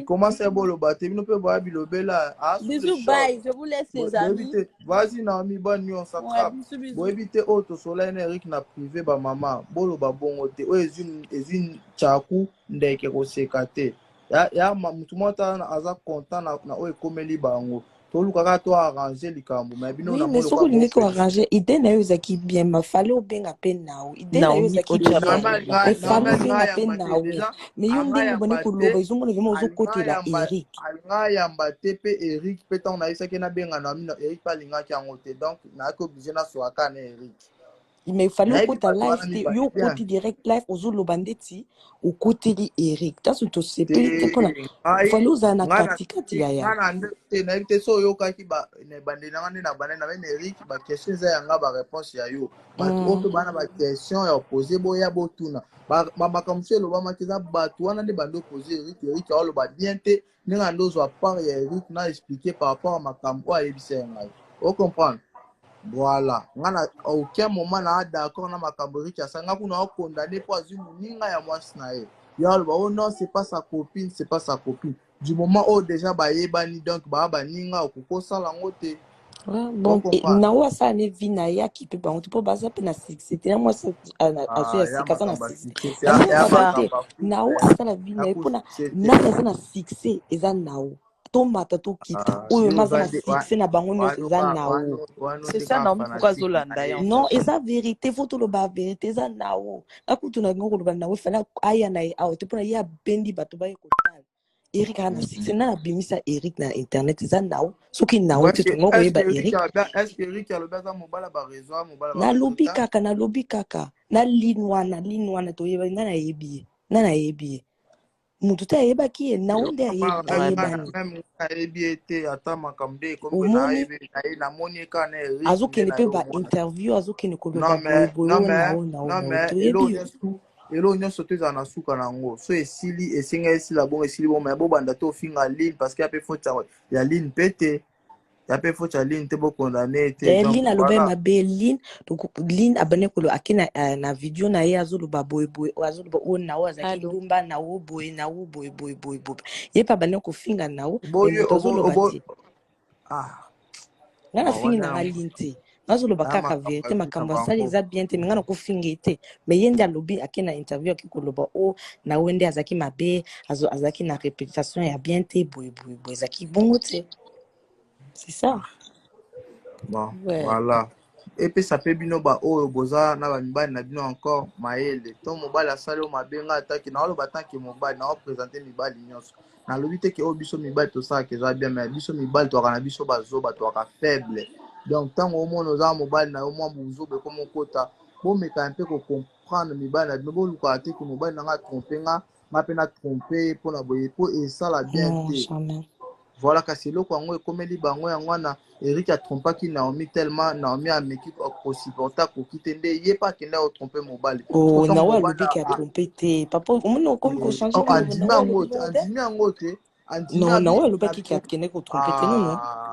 Comment c'est beau le bâtiment? Nous pouvons voir Bilobe là. Bisous, bye. Je vous laisse les amis. Vas-y, Naomi, bonne nuit, on s'attrape. Bon, évitez autre soleil, Eric n'a privé, bah maman. Bolo ba bon ote. O ezine chaku ndeke ko sekate. Ya mutu mota aza content na o ekomeli bango. Oui, mais ce que vous avez arrangé, idée n'a eu zaki bien, ma fallait au bien à peine now. Idée n'a eu zaki bien, mais fallait bien à peine now. Mais yon dingue bonne pour le ils ont mon événement aux côtés là, Eric. Anga yamba tepe Eric, peut-être on a eu ça qui n'a bien en Eric pas linga qui en côté, donc n'a que obligé na soaka na Eric. Mais il fallait côté live, yo côté direct live aux autres bandeti au côté de Eric. T'as surtout c'est plus pour la. Il fallait aux anacatica tiaya. Na été so yo ka ki ba ne bande na bande na Eric ba question za yanga ba réponse ya yo. Ba to pe bana ba question ya poser boya botuna. Ba comme ça le ba makiza ba to wana de bando poser Eric a le ba bien te ni ngando zo part ya Eric na expliquer par rapport à makambo a ebisa ngai. Vous comprenez? Voilà, ngana aucun moment na d'accord na makambori kia sanga kuna condamné pour azumu ninga ya mwasi na ye. Ya ba oh non, c'est pas sa copine, c'est pas sa copine. Du moment où déjà ba yebani donc ba ninga okukosa lango te. Bon, na wa sa ne vina ya ki pe ba on te po baza pe na 6. C'était moi c'est assez kaza na 6. Na wa sa la vina pour na na 6 eza na o. Tomata to kita oyo mazana fixe na bango nyonso eza nao. C'est ça non pourquoi Zolanda non eza vérité faut to lo ba vérité eza nao akutu na ngoko lo ba nao fala aya na out te pona ya bendi bato ba ekotala Eric ana fixe na bimisa Eric na internet eza nao soki nao te to ngoko yeba Eric est-ce que Eric a le beza mobala ba réseau mobala ba na lobby kaka na linwana to yeba na yebi na yebi mutu te ayebaki ye na onde ayebani même ayebi ete ata makambe comme na ayebi na moni kana Eric azokende pe ba interview azokende koloba elo nyonso te eza na suka nango so esili esenga esila bongo esili bongo mais bobanda te ofinga ligne parce que ya pe faute ya ligne pete ya pe faute ya ligne te bokondane te ligne aloba mabe ligne abane kolo akina na video na ye azoloba boy azoloba o na o azaki lumba na o boy ye pa bane ko finga na o azoloba ti ngana finga na ligne te azoloba kaka vérité makambo sali eza bien te ngana ko finga te mais yende alobi akina interview akikoloba o na wende azaki mabe azaki na réputation ya bien te boy azaki bongo te. C'est ça. Bon, voilà. Et puis ça peut bino ba o boza na ba mibali na bino encore maele. To mobali asali o mabenga ataki na lo batanki mobali na représenter mibali nyonso. Na lobité ke o biso mibali to ça que za bien mais biso mibali to kana biso bazo ba to ka faible. Donc tant au moins nos âmes mobali na au moins buzo be comme kota. Bon mais quand peu ko comprendre mibali na bino lu ka te ko mobali na nga tromper nga pe na tromper pour na boye pour et ça la bien te. Voilà kasi loko yango ekomeli bango yango wana Eric a trompé ki Naomi tellement Naomi a meki ko supporter ko kitende ye pa kenda o tromper mobali oh na wa lobi ki a trompé te papa on comme ko changer andimi yango te non na wa lobi ki a kende ko tromper te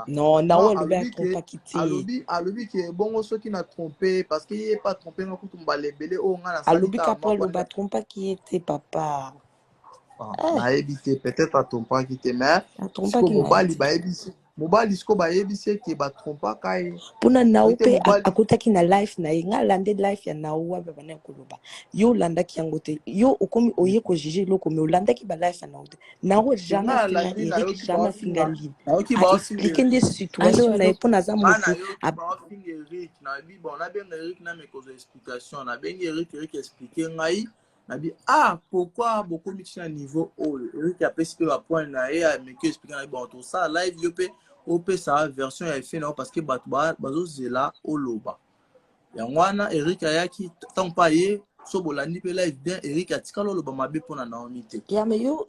non na wa lobi a trompé ki te alobi ki bongo soki na trompé parce que ye pas trompé ngo kutu mbalebele o nga na alobi ka pa loba trompa ki était papa nayebi peut-être atrompa ki te mais mobali siko bayebisi eke batrompa kai mpona nao mpe akotaki na life na ye nga alande life ya nao wabe bana koloba yo olandaki yango te yo okomi oye kojuge eloko me olandaki balife ya nao te nao jamais afinga Eric jamais afinga ligne aexplike nde situation na ye mpona aza moto nabenga Eric na mekozo explication nabengi Eric explike ngai nabi pourquoi beaucoup de niveau Eric a pesé la point na et mais que expliquer na bon tout ça live yo pe op ça version ya fait non parce que bazo zela oloba ya ngwana Eric ayaki tant pa ye so bolandi pe live bien Eric atika loloba mabe pona na onité ya mais yo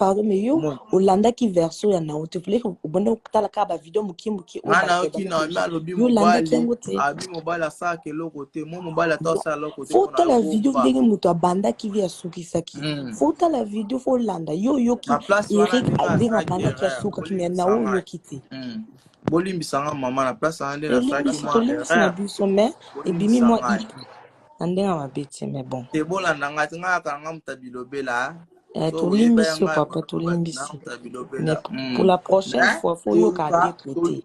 pardon mais yo Olanda qui verso ya na te voulez ubona kutala ka ba video muki ngana oki na mi alobi mobali asa ke lokote mo mobali ata asa lokote faut la video ndenge muto abanda ki via suki saki faut la video faut landa yo ki Eric ndenge abanda ki suka ki na yo kiti bolimbisanga mama na place ande na saki moi na biso mais et bimi moi ndenge mabeti mais bon te bolanda ngati ngaka nga mutabilobela Tolimbisi papa, tolimbisi. Mais pour la prochaine fois, faut yo garder côté.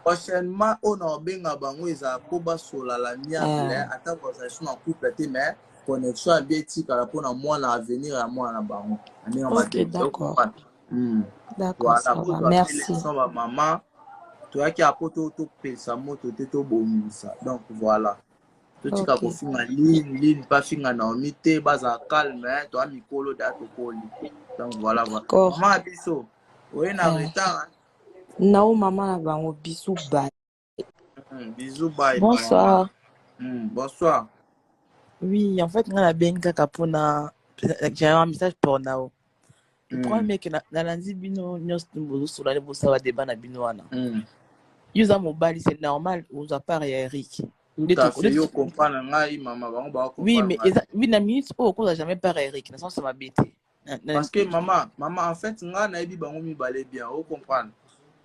Prochainement, on a benga bango eza ko basola la miable ata ko sa suna couple te mais connexion bien tika la pona moi na avenir à moi na bango. Ok, d'accord. D'accord, ça va. Merci. Maman, toi qui a poto to pesa moto te to bomisa. Donc voilà. Tout ka ko finga ligne pas finga na omité baza calme to a mikolo da to koli. Donc voilà. Maman biso. Oui na retard. Non maman na bango bisou bye. Bisous bye. Bonsoir. Bonsoir. Oui, en fait, on a bien j'ai un message pour Nao. Le problème est que dans l'anzi bino nyos tumbozo sur la bossa va débat na bino wana. Yuza mobile c'est normal aux appareils Eric. Tout à fait, yo comprendre ngai maman bango ba comprendre. Oui, mais oui na minute on a jamais par Eric, na sens ça m'a bêté. Parce que maman en fait nga na yebi bango mi balé bien, on comprendre.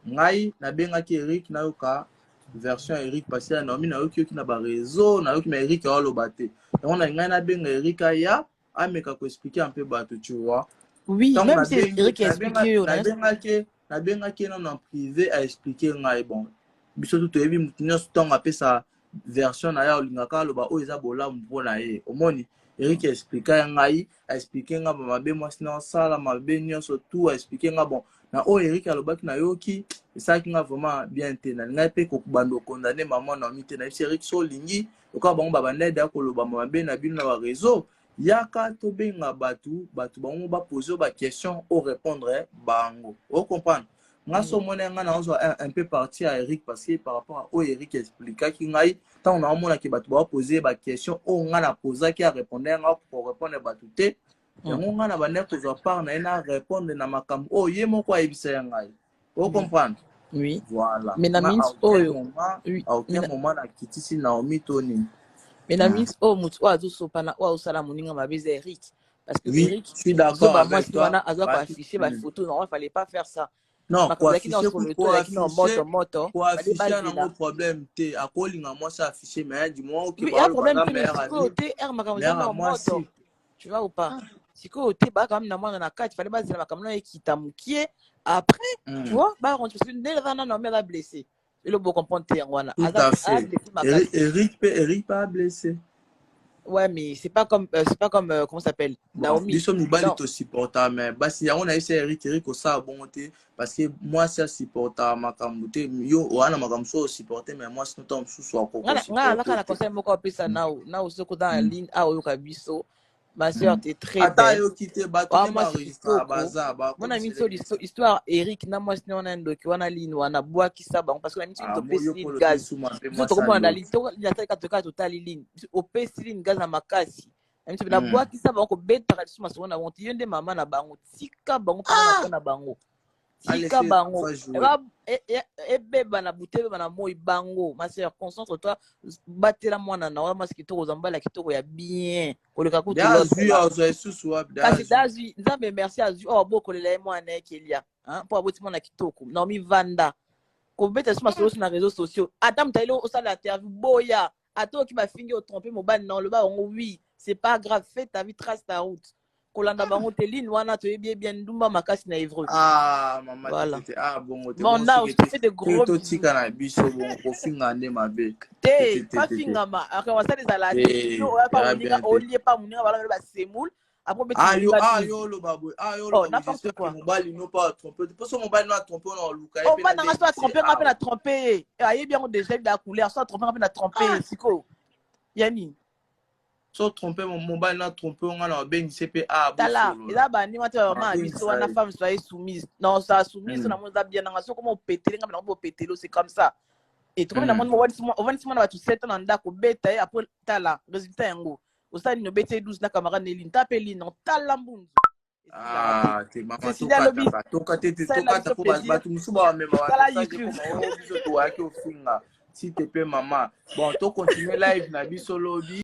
Ngai na benga ki Eric na yoka version Eric parce que na mi na yoki na ba réseau na yoki na Eric a lo baté. Donc on a ngai na benga Eric ya ameka ko expliquer un peu bato tu vois. Oui, donc, même si Eric a expliqué na benga ki non en privé a expliquer ngai bon. Biso tout yebi mutinyo stong apé sa version na ya olingaka loba o eza bola mpona ye omoni Eric expliquer ngai a expliquer nga mabe moi sinon sala mabe nyonso tout a expliquer nga bon na o Eric alobaki na yoki ça qui nga vraiment bien tena ngai pe ko bando condamner maman na mité na Eric so lingi oka bango baba neda ko loba mabe na bino na réseau yaka to benga batu bango ba poser ba question au répondre bango o comprendre. Nga so mona nga na un peu parti à Eric parce que par rapport à Eric expliquer ki ngai tant on a mona ki batu ba poser ba question o nga na poser ki a répondre nga pour répondre batu te yango nga na bane ko zo par na répondre na makambo o ye moko ayebisa ngai o comprendre. Oui, voilà. Mais na minute aucun moment na kitisi na omitoni. Mais na minute mutu azo sopana o sala moninga mabeza Eric parce que oui, Eric je suis d'accord avec toi. Moi si on a afficher ma photo non, il fallait pas faire ça. Non, pour afficher un problème, à quoi moi ça affiché, mais du moins il y a un problème, tu vois ou pas? Si tu as quand même na carte, il fallait pas dire ma caméra qui t'a mouqué après, tu vois, bah on se dit non mais elle a blessé. Et le beau comprendre tout à fait. Eric pas blessé. Ouais, mais c'est pas comme comment ça s'appelle Naomi. Nous sommes pas du supporters mais bah si on a essayé Eric au ça bonté parce que moi c'est supporter makamute yo wana makamso supporter mais moi c'est tout sous soit quoi. Là quand la conseil moko pesa na soko dans la ligne a yo kabiso. Ma soeur t'es très belle. Attends yo quitter bateau ma registre bazar ba. Mon ami histoire Eric na moi sinon on a ndo ki wana ligne wana bois qui ça parce que la mission to pesi gaz. To comment na ligne to la teka total ligne. Au pesi ligne gaz na makasi. Même si na bois qui ça ko bet par sur ma sona on yende maman na bango tika bango na bango. Tika bango ebeba na butebe na moi bango ma sœur concentre-toi batela mwana na wala kitoko zambala kitoko ya bien koleka kutu kasi dazi nzambe merci azu boko lela mwana ekelia hein pour aboti mwana kitoko na mi vanda ko beta sur ma na réseaux sociaux ata mtailo osala interview boya atoki ba fingi au tromper mobile non le ba oui c'est pas grave fais ta vie trace ta route kolanda bango teline wana to bien ndumba makasi na Évreux. Maman voilà. Bon là on fait de gros to tika na biso bon ko finga ne mabe pas finga ma après on ça des alades no pas moninga olie pas moninga voilà ba semoule après beti yo lo babou yo lo n'importe quoi mobile no pas tromper parce que mobile no tromper on luka on va na soit tromper on va tromper aye bien on déjà la couleur soit tromper on va tromper siko yani so tromper mon mobile na tromper on a ben CPA tala eza bani wata ma biso wana femme soyez soumise non ça soumise na mo za bien na so comment péter ngam na mo péter c'est comme ça et tout comme na mo wani simana ba tu 7 ans ndako beta après tala résultat yango osali no beta 12 na camarade Nelly tape li non tala mbunzu Ah, t'es maman, tokata pour battre musuba même s'il te plaît maman. Bon, to continuer live na biso lobby.